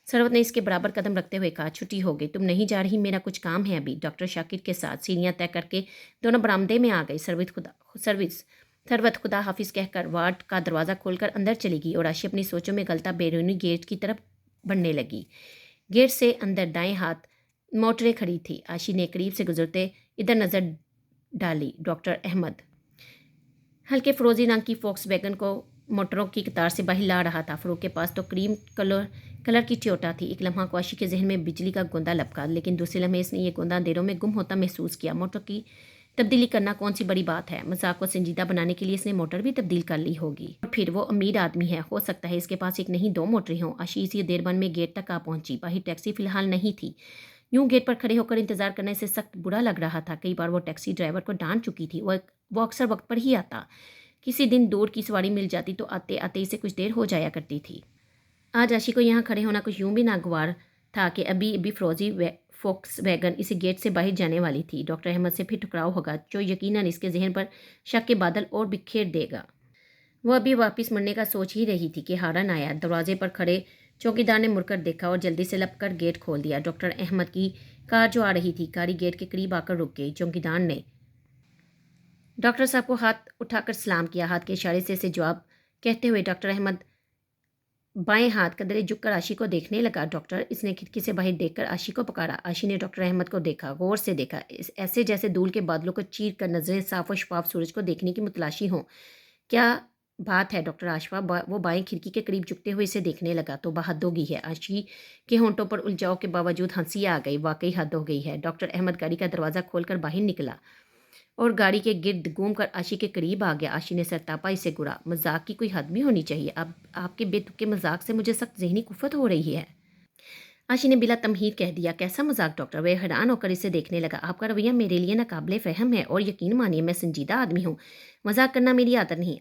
ثروت نے اس کے برابر قدم رکھتے ہوئے کہا۔ چھٹی ہو گئی، تم نہیں جا رہی؟ میرا کچھ کام ہے ابھی۔ ڈاکٹر شاکر کے ساتھ سیڑھیاں طے کر کے دونوں برآمدے میں آ گئی۔ ثروت خدا حافظ کہہ کر وارڈ کا دروازہ کھول کر اندر چلی گئی اور آشی اپنی سوچوں میں غلطہ بیرونی گیٹ کی طرف بڑھنے لگی۔ گیٹ سے اندر دائیں ہاتھ موٹریں کھڑی تھی۔ آشی نے قریب سے گزرتے ادھر نظر ڈالی۔ ڈاکٹر احمد ہلکے فروزی رنگ کی فوکس ویگن کو موٹروں کی قطار سے باہر لا رہا تھا۔ فروخ کے پاس تو کریم کلر کی ٹیوٹا تھی۔ ایک لمحہ کو آشی کے ذہن میں بجلی کا گوندا لپکا، لیکن دوسرے لمحے اس نے یہ گوندا اندھیروں میں گم ہوتا محسوس کیا۔ موٹر کی تبدیلی کرنا کون سی بڑی بات ہے؟ مذاق کو سنجیدہ بنانے کے لیے اس نے موٹر بھی تبدیل کر لی ہوگی۔ اور پھر وہ امیر آدمی ہے، ہو سکتا ہے اس کے پاس ایک نہیں 2 موٹریں ہوں۔ آشی اسی دیر بند میں گیٹ تک آ پہنچی۔ باہر ٹیکسی فی الحال نہیں تھی۔ یوں گیٹ پر کھڑے ہو کر انتظار کرنے سے سخت برا لگ رہا تھا۔ کئی بار وہ ٹیکسی ڈرائیور کو ڈانٹ چکی تھی، وہ اکثر وقت پر ہی آتا۔ کسی دن دور کی سواری مل جاتی تو آتے آتے اسے کچھ دیر ہو جایا کرتی تھی۔ آج آشی کو یہاں کھڑے ہونا کچھ یوں بھی ناگوار تھا کہ ابھی فروزی فوکس ویگن اسے گیٹ سے باہر جانے والی تھی۔ ڈاکٹر احمد سے پھر ٹکراؤ ہوگا، جو یقیناً اس کے ذہن پر شک کے بادل اور بکھیر دے گا۔ وہ ابھی واپس مڑنے کا سوچ ہی رہی تھی کہ ہارن آیا۔ دروازے پر کھڑے چوکیدار نے مڑ کر دیکھا اور جلدی سے لپ کر گیٹ کھول دیا۔ ڈاکٹر احمد کی کار جو آ رہی تھی، گاڑی گیٹ کے قریب آ کر رک گئی۔ چوکیدار نے ڈاکٹر صاحب کو ہاتھ اٹھا کر سلام کیا۔ ہاتھ کے اشارے سے اسے جواب کہتے ہوئے ڈاکٹر احمد بائیں ہاتھ قدرے جھک کر آشی کو دیکھنے لگا۔ ڈاکٹر، اس نے کھڑکی سے باہر دیکھ کر آشی کو پکارا۔ آشی نے ڈاکٹر احمد کو دیکھا، غور سے دیکھا، ایسے جیسے دھول کے بادلوں کو چیر کر نظریں صاف و شفاف سورج کو دیکھنے کی متلاشی ہوں۔ کیا بات ہے ڈاکٹر آشفا؟ وہ بائیں کھڑکی کے قریب جھکتے ہوئے اسے دیکھنے لگا۔ تو حد ہو گئی ہے۔ آشی کے ہونٹوں پر الجھاؤ کے باوجود ہنسی آ گئی۔ واقعی حد ہو گئی ہے۔ ڈاکٹر احمد گاڑی کا دروازہ کھول کر باہر نکلا اور گاڑی کے گرد گھوم کر آشی کے قریب آ گیا۔ آشی نے سر تاپا اسے گھورا۔ مذاق کی کوئی حد بھی ہونی چاہیے۔ اب آپ کے بے تکے مذاق سے مجھے سخت ذہنی کفت ہو رہی ہے۔ آشی نے بلا تمہید کہہ دیا۔ کیسا مذاق ڈاکٹر؟ وہ حیران ہو کر اسے دیکھنے لگا۔ آپ کا رویہ میرے لیے ناقابل فہم ہے، اور یقین مانیے میں سنجیدہ آدمی ہوں۔ مذاق کرنا میری عادت نہیں۔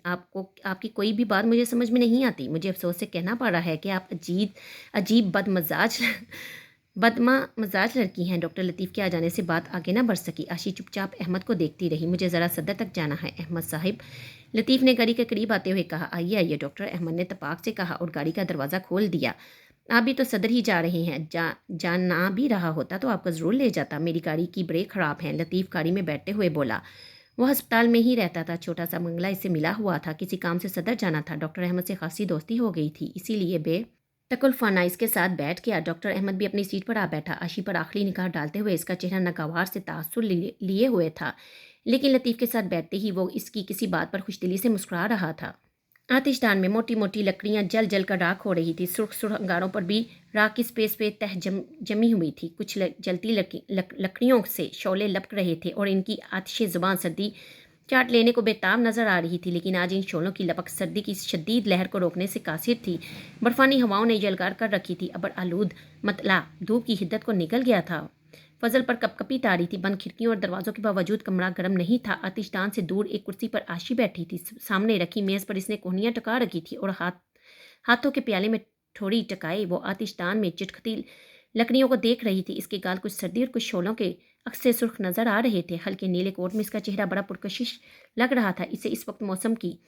آپ کی کوئی بھی بات مجھے سمجھ میں نہیں آتی۔ مجھے افسوس سے کہنا پڑ رہا ہے کہ آپ عجیب بدمزاج لڑکی ہیں۔ ڈاکٹر لطیف کے آ جانے سے بات آگے نہ بڑھ سکی۔ آشی چپ چاپ احمد کو دیکھتی رہی۔ مجھے ذرا صدر تک جانا ہے احمد صاحب، لطیف نے گاڑی کے قریب آتے ہوئے کہا۔ آئیے آئیے، ڈاکٹر احمد نے تپاک سے کہا اور گاڑی کا دروازہ کھول دیا۔ آپ بھی تو صدر ہی جا رہے ہیں، جانا بھی رہا ہوتا تو آپ کو ضرور لے جاتا۔ میری گاڑی کی بریک خراب ہیں، لطیف گاڑی میں بیٹھتے ہوئے بولا۔ وہ ہسپتال میں ہی رہتا تھا، چھوٹا سا بنگلہ اس سے ملا ہوا تھا، کسی کام سے صدر جانا تھا۔ ڈاکٹر احمد سے خاصی دوستی ہو گئی تھی، اسی لیے بے تکلفانہ اس کے ساتھ بیٹھ گیا۔ ڈاکٹر احمد بھی اپنی سیٹ پر آ بیٹھا۔ آشی پر آخری نگاہ ڈالتے ہوئے اس کا چہرہ ناگوار سے تاثر لیے ہوئے تھا، لیکن لطیف کے ساتھ بیٹھتے ہی وہ اس کی کسی بات پر خوش دلی سے مسکرا رہا تھا۔ آتش دان میں موٹی موٹی لکڑیاں جل جل کر راکھ ہو رہی تھی۔ سرخ سرخ انگاروں پر بھی راکھ کی سپیس پہ تہ جمی ہوئی تھی۔ کچھ جلتی لکڑیوں سے شعلے لپک رہے تھے اور ان کی آتش زبان سردی چاٹ لینے کو بےتاب نظر آ رہی تھی، لیکن آج ان شعلوں کی لپک سردی کی شدید لہر کو روکنے سے قاصر تھی۔ برفانی ہواؤں نے یلغار کر رکھی تھی۔ ابر آلود مطلع دھوپ کی حدت کو نگل گیا تھا۔ فضل پر کپ کپی تاری تھی۔ بند کھڑکیوں اور دروازوں کے باوجود کمرہ گرم نہیں تھا۔ آتش دان سے دور ایک کرسی پر آشی بیٹھی تھی۔ سامنے رکھی میز پر اس نے کوہنیاں ٹکا رکھی تھی اور ہاتھوں کے پیالے میں हथौड़ी टकाए वो आतिशदान में चिटकती लकड़ियों को देख रही थी। इसके गाल कुछ सर्दी और कुछ शोलों के अक्स से सुर्ख नजर आ रहे थे। हल्के नीले कोट में इसका चेहरा बड़ा पुरकशिश लग रहा था। इसे इस वक्त मौसम की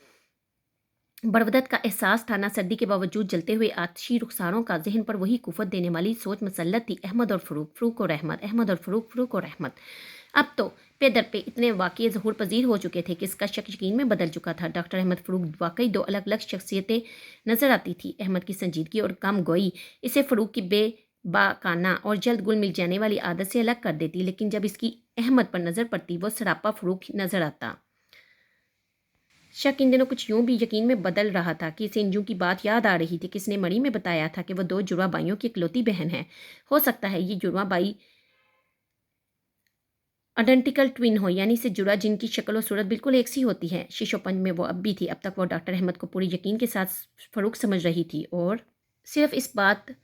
बड़वदत का एहसास था, ना सर्दी के बावजूद जलते हुए आतिशी रुखसारों का। जहन पर वही कुफत देने वाली सोच मसल्लत थी, अहमद और फ़रूक, फ़रूक और अहमद, अहमद और फ़रूक, फ़रूक और अहमद। अब तो पे दर पे इतने वाक़ये ज़हूर पजीर हो चुके थे कि इसका शक यकीन में बदल चुका था। डॉक्टर अहमद फ़रूक वाकई दो अलग अलग शख्सियतें नज़र आती थी। अहमद की संजीदगी और कम गोई इसे फ़रूक की बेबाकाना और जल्द गुल मिल जाने वाली आदत से अलग कर देती, लेकिन जब इसकी अहमद पर नज़र पड़ती वो सरापा फ़रूक नज़र आता। शक इन दिनों कुछ यूं भी यकीन में बदल रहा था कि इसे इंजू की बात याद आ रही थी। किसने मणि में बताया था कि वो दो जुड़वा बाइयों की इकलौती बहन है। हो सकता है ये जुड़वा बाई आइडेंटिकल ट्विन हो, यानी से जुड़ा जिनकी शक्ल और सूरत बिल्कुल एक सी होती है। शीशोपंज में वो अब भी थी। अब तक वो डॉक्टर अहमद को पूरी यकीन के साथ फ़रूक समझ रही थी और सिर्फ इस बात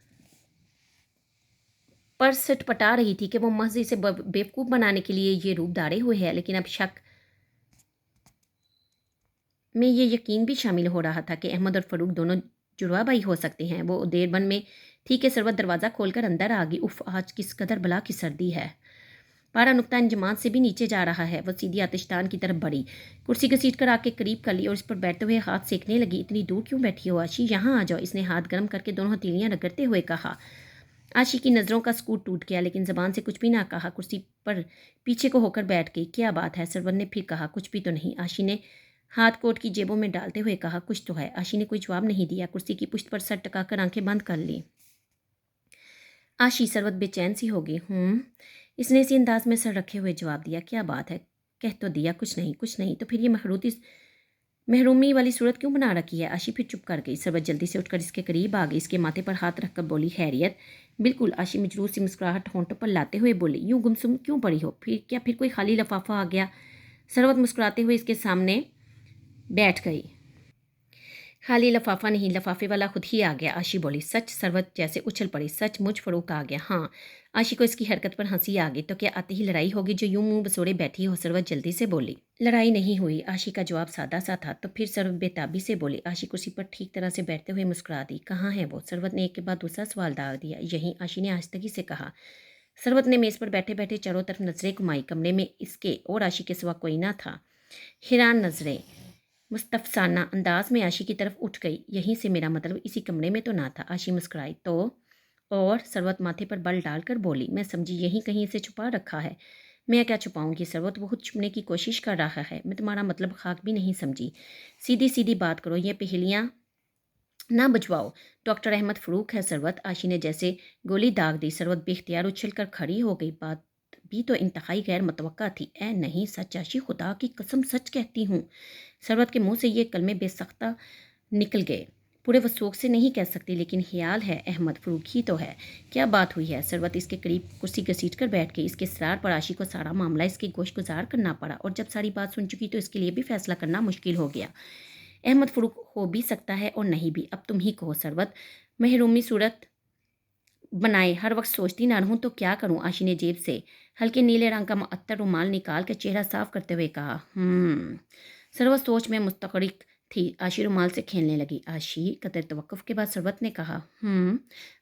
पर सटपटा रही थी कि वो महज इसे बेवकूफ़ बनाने के लिए ये रूप धारे हुए है। लेकिन अब शक में ये यकीन भी शामिल हो रहा था कि अहमद और फ़रूक दोनों जुड़वा भाई हो सकते हैं। वो देरबन में थी कि सरवत दरवाज़ा खोलकर अंदर आ गई। उफ़, आज किस कदर बला की सर्दी है। पारा नुक्ता अंजमान से भी नीचे जा रहा है। वो सीधी आतिशदान की तरफ बढ़ी, कुर्सी घसीट कर आके करीब कर ली और इस पर बैठते हुए हाथ सेकने लगी। इतनी दूर क्यों बैठी हो आशी, यहाँ आ जाओ। इसने हाथ गर्म करके दोनों हथेलियाँ रगड़ते हुए कहा। आशी की नज़रों का सकूत टूट गया, लेकिन ज़बान से कुछ भी ना कहा। कुर्सी पर पीछे को होकर बैठ गई। क्या बात है, सरवर ने फिर कहा। कुछ भी तो नहीं, आशी ने हाथ कोट की जेबों में डालते हुए कहा। कुछ तो है। आशी ने कोई जवाब नहीं दिया। कुर्सी की पुश्त पर सर टकाकर आंखें बंद कर ली। आशी, सरवत बेचैन सी हो गई। इसने इसी अंदाज में सर रखे हुए जवाब दिया। क्या बात है, कह तो दिया। कुछ नहीं, कुछ नहीं। तो फिर ये महरूमी वाली सूरत क्यों बना रखी है। आशी फिर चुप कर गई। सरवत जल्दी से उठकर इसके करीब आ गई। इसके माथे पर हाथ रखकर बोली, खैरियत। बिल्कुल, आशी मजरूर सी मुस्कुराहट होंठों पर लाते हुए बोली। यूं गुमसुम क्यों पड़ी हो, फिर कोई खाली लफाफा आ गया। सरवत मुस्कुराते हुए इसके सामने बैठ गई। खाली लफाफा नहीं, लफाफे वाला खुद ही आ गया, आशी बोली। सच, सरवत जैसे उछल पड़ी। सच मुझ फ़रूक आ गया। हाँ। आशी को इसकी हरकत पर हंसी आ गई। तो क्या आते ही लड़ाई होगी जो यूं मुंह बसोड़े बैठी हो। सरवत जल्दी से बोली। लड़ाई नहीं हुई। आशी का जवाब सादा सा था। तो फिर सरवत बेताबी से बोली। आशी कुर्सी पर ठीक तरह से बैठते हुए मुस्कुरा दी। कहाँ है वो। सरवत ने एक के बाद दूसरा सवाल डाल दिया। यहीं, आशी ने आहिस्तगी से कहा। सरवत ने मेज़ पर बैठे बैठे चारों तरफ नजरें घुमाई। कमरे में इसके और आशी के सिवा कोई ना था। हैरान नजरें मुस्तफसाना अंदाज में आशी की तरफ उठ गई। यहीं से मेरा मतलब, इसी कमरे में तो ना था। आशी मुस्कुराई। तो और सरवत माथे पर बल डालकर बोली। मैं समझी यहीं कहीं इसे छुपा रखा है। मैं क्या छुपाऊंगी सरवत, वो खुद छुपने की कोशिश कर रहा है। मैं तुम्हारा मतलब खाक भी नहीं समझी। सीधी सीधी बात करो, ये पहेलियाँ ना बजवाओ। डॉक्टर अहमद फ़रूक है सरवत। आशी ने जैसे गोली दाग दी। सरवत बेख्तियार उछल कर खड़ी हो गई। बात भी तो इंतहाई गैर मुतवक्का थी। ए नहीं, सच आशी, खुदा की कसम सच कहती हूँ। सरवत के मुंह से ये कलमे बेसख्ता निकल गए। पूरे वसूख से नहीं कह सकती, लेकिन ख्याल है अहमद फ़रूक ही तो है। क्या बात हुई है। सरवत इसके करीब कुर्सी घसीट कर बैठ गई। इसके इसरार पर आशी को सारा मामला इसके गोश गुजार करना पड़ा और जब सारी बात सुन चुकी तो इसके लिए भी फैसला करना मुश्किल हो गया। अहमद फ़रूक हो भी सकता है और नहीं भी। अब तुम ही कहो सरवत। महरूमी सूरत बनाए हर वक्त सोचती ना रहूं तो क्या करूं। आशी ने जेब से हल्के नीले रंग का मुअत्तर रुमाल निकाल कर चेहरा साफ करते हुए कहा। सरवत सोच में मुस्तगरिक थी। आशी रुमाल से खेलने लगी। आशी, कदर तवक्कुफ के बाद सरवत ने कहा।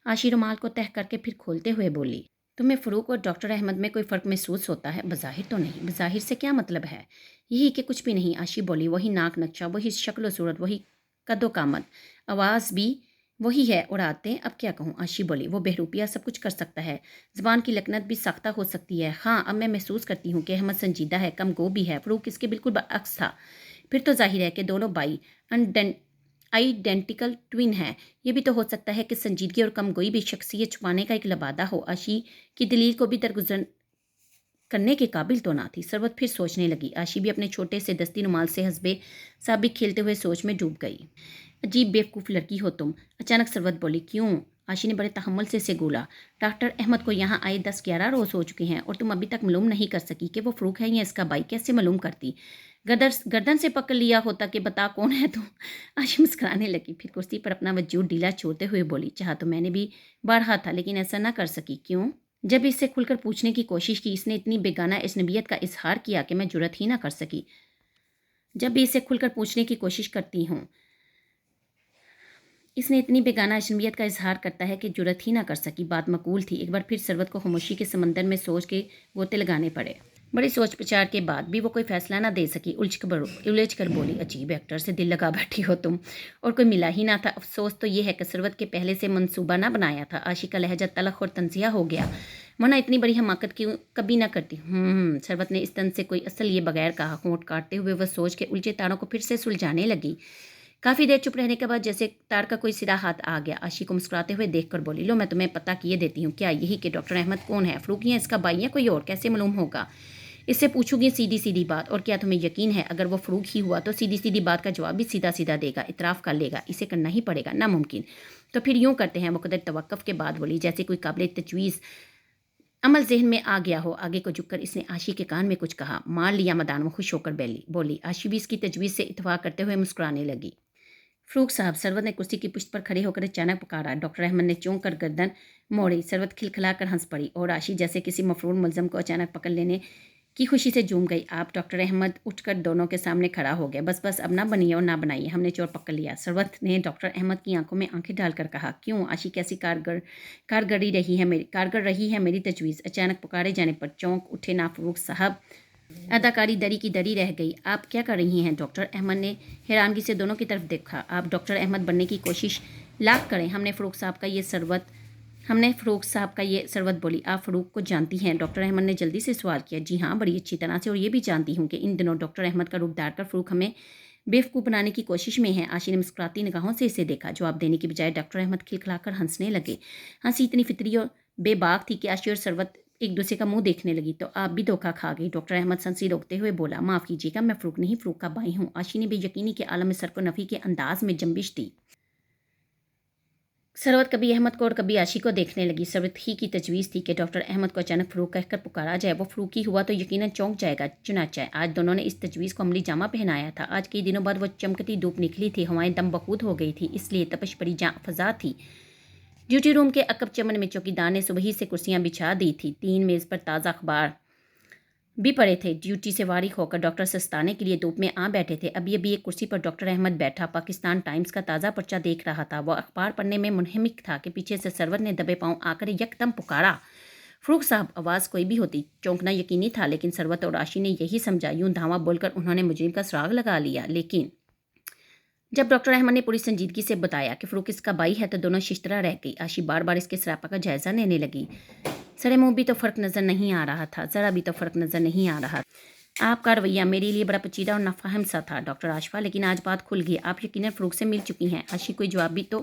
आशी रुमाल को तह करके फिर खोलते हुए बोली। तुम्हें फ़रूक और डॉक्टर अहमद में कोई फ़र्क महसूस होता है। बज़ाहिर तो नहीं। बज़ाहिर से क्या मतलब है। यही कि कुछ भी नहीं। आशी बोली। वही नाक नक्शा, वही शक्ल सूरत, वही कदो कामत, आवाज़ भी वही है। उड़ाते अब क्या कहूँ। आशी बोली। वो बहरूपिया सब कुछ कर सकता है। ज़बान की लकनत भी साख्ता हो सकती है। हाँ, अब मैं महसूस करती हूँ कि अहमद संजीदा है, कम गो भी है। फ़रूक इसके बिल्कुल बरअक्स था। फिर तो जाहिर है कि दोनों बाई आइडेंटिकल ट्विन है। ये भी तो हो सकता है कि संजीदगी और कमगोई भी शख्सियत छुपाने का एक लबादा हो। आशी की दलील को भी दरगुजर करने के काबिल तो ना थी। सरवत फिर सोचने लगी। आशी भी अपने छोटे से दस्ती रुमाल से हसबे साबिक खेलते हुए सोच में डूब गई। अजीब बेवकूफ़ लड़की हो तुम, अचानक सरवत बोली। क्यों। आशी ने बड़े तहम्मुल से गोला। डॉक्टर अहमद को यहाँ आए 10-11 रोज़ हो चुके हैं और तुम अभी तक मालूम नहीं कर सकी कि वो फ़रूक है या इसका भाई। कैसे मालूम करती। गर्दन से पकड़ लिया होता कि बता कौन है तू। आशी मुस्कुराने लगी। फिर कुर्सी पर अपना वजूद ढीला छोड़ते हुए बोली। चाहा तो मैंने भी बारहा था, लेकिन ऐसा ना कर सकी। क्यों। जब इससे खुलकर पूछने की कोशिश की, इसने इतनी बेगाना अजनबियत का इजहार किया कि मैं जुर्रत ही ना कर सकी। जब भी इसे खुलकर पूछने की कोशिश करती हूँ, اس نے اتنی بیگانہ اجنبیت کا اظہار کرتا ہے کہ جرت ہی نہ کر سکی۔ بات مقبول تھی۔ ایک بار پھر سرورت کو خاموشی کے سمندر میں سوچ کے غوطے لگانے پڑے۔ بڑی سوچ بچار کے بعد بھی وہ کوئی فیصلہ نہ دے سکی۔ الجھ کر بولی، عجیب ایکٹر سے دل لگا بیٹھی ہو تم، اور کوئی ملا ہی نہ تھا۔ افسوس تو یہ ہے کہ سرورت کے پہلے سے منصوبہ نہ بنایا تھا۔ عاشق کا لہجہ تلخ اور تنزیہ ہو گیا، ورنہ اتنی بڑی حماقت کیوں کبھی نہ کرتی۔ سرورت نے اس طنز سے کوئی اصل یہ بغیر کہا۔ ہونٹ کاٹتے ہوئے وہ سوچ کے الجھے تاروں کو پھر سے سلجھانے لگی۔ کافی دیر چپ رہنے کے بعد جیسے تار کا کوئی سرا ہاتھ آ گیا، عاشق کو مسکراتے ہوئے دیکھ کر بولی، لو میں تمہیں پتہ کیے دیتی ہوں۔ کیا یہی کہ ڈاکٹر احمد کون ہے؟ فروغ یا اس کا بھائی یا کوئی اور؟ کیسے معلوم ہوگا؟ اس سے پوچھوں گی سیدھی سیدھی بات، اور کیا تمہیں یقین ہے اگر وہ فروغ ہی ہوا تو سیدھی سیدھی بات کا جواب بھی سیدھا سیدھا دے گا، اعتراف کر لے گا۔ اسے کرنا ہی پڑے گا۔ ناممکن۔ تو پھر یوں کرتے ہیں، مقدر توقف کے بعد بولی، جیسے کوئی قابل تجویز عمل ذہن میں آ گیا ہو۔ آگے کو جھک کر اس نے عاشق کے کان میں کچھ کہا۔ مان لیا مدان وہ خوش ہو کر بولی۔ عاشق بھی اس کی تجویز سے اتفاق کرتے ہوئے مسکرانے لگی۔ فروغ صاحب، سرورت نے کرسی کی پشت پر کھڑے ہو کر اچانک پکارا۔ ڈاکٹر احمد نے چونک کر گردن موڑی۔ سرورت کھلکھلا کر ہنس پڑی، اور عاشق جیسے کسی مفرور ملزم کو اچانک پکڑ لینے کی خوشی سے جھوم گئی۔ آپ؟ ڈاکٹر احمد اٹھ کر دونوں کے سامنے کھڑا ہو گیا۔ بس اب نہ بنیے اور نہ بنائیے، ہم نے چور پکڑ لیا۔ سرورت نے ڈاکٹر احمد کی آنکھوں میں آنکھیں ڈال کر کہا۔ کیوں؟ عاشق کیسی کارگر رہی ہے میری تجویز؟ اچانک پکارے جانے پر چونک اٹھے نا فروغ صاحب، اداکاری دری کی دری رہ گئی۔ آپ کیا کر رہی ہیں؟ ڈاکٹر احمد نے حیرانگی سے دونوں کی طرف دیکھا۔ آپ ڈاکٹر احمد بننے کی کوشش لاکھ کریں، ہم نے فروغ صاحب کا یہ سرورت بولی۔ آپ فروغ کو جانتی ہیں؟ ڈاکٹر احمد نے جلدی سے سوال کیا۔ جی ہاں، بڑی اچھی طرح سے، اور یہ بھی جانتی ہوں کہ ان دنوں ڈاکٹر احمد کا روپ دھار کر فروغ ہمیں بیوقوف بنانے کی کوشش میں ہے۔ عاشق نے مسکراتی نگاہوں سے اسے دیکھا۔ جواب دینے کی بجائے ڈاکٹر احمد کھلکھلا کر ہنسنے لگے۔ ہنسی اتنی فطری اور بے باک تھی کہ عاشق اور سرورت ایک دوسرے کا منہ دیکھنے لگی۔ تو آپ بھی دھوکہ کھا گئی؟ ڈاکٹر احمد سنسی روکتے ہوئے بولا۔ معاف کیجیے گا، میں فروغ نہیں، فروغ کا بھائی ہوں۔ عاشق نے بے یقینی کے عالم میں سر کو نفی کے انداز میں جنبش دی۔ سرورت کبھی احمد کو اور کبھی عاشق کو دیکھنے لگی۔ سرورت ہی کی تجویز تھی کہ ڈاکٹر احمد کو اچانک فروغ کہہ کر پکارا جائے۔ وہ فروغ ہی ہوا تو یقیناً چونک جائے گا۔ چنانچہ آج دونوں نے اس تجویز کو عملی جامہ پہنایا تھا۔ آج کئی دنوں بعد وہ چمکتی دھوپ نکلی تھی، ہوائیں دم بخود ہو گئی تھی، اس لیے تپش بڑی فضا تھی۔ ڈیوٹی روم کے عقب چمن میں چوکیدار نے صبح ہی سے کرسیاں بچھا دی تھی۔ 3 میز پر تازہ اخبار بھی پڑے تھے۔ ڈیوٹی سے فارغ ہو کر ڈاکٹر سستانے کے لیے دھوپ میں آ بیٹھے تھے۔ ابھی ایک کرسی پر ڈاکٹر احمد بیٹھا پاکستان ٹائمز کا تازہ پرچہ دیکھ رہا تھا۔ وہ اخبار پڑھنے میں منہمک تھا کہ پیچھے سے سرورت نے دبے پاؤں آ کر یکدم پکارا۔ فروغ صاحب! آواز کوئی بھی ہوتی، چونکنا یقینی تھا، لیکن سرورت اور عاشق نے یہی سمجھا۔ یوں دھاوا بول کر انہوں نے مجرم کا سراغ لگا لیا۔ لیکن جب ڈاکٹر احمد نے پوری سنجیدگی سے بتایا کہ فروغ اس کا بھائی ہے تو دونوں ششترا رہ گئی۔ عاشق بار بار اس کے سراپا کا جائزہ لینے لگی۔ سرے منہ بھی تو فرق نظر نہیں آ رہا تھا، ذرا بھی تو فرق نظر نہیں آ رہا تھا۔ آپ کا رویہ میرے لیے بڑا پیچیدہ اور نافہم سا تھا ڈاکٹر آشفا، لیکن آج بات کھل گئی۔ آپ یقیناً فروغ سے مل چکی ہیں۔ عاشق کوئی جواب بھی تو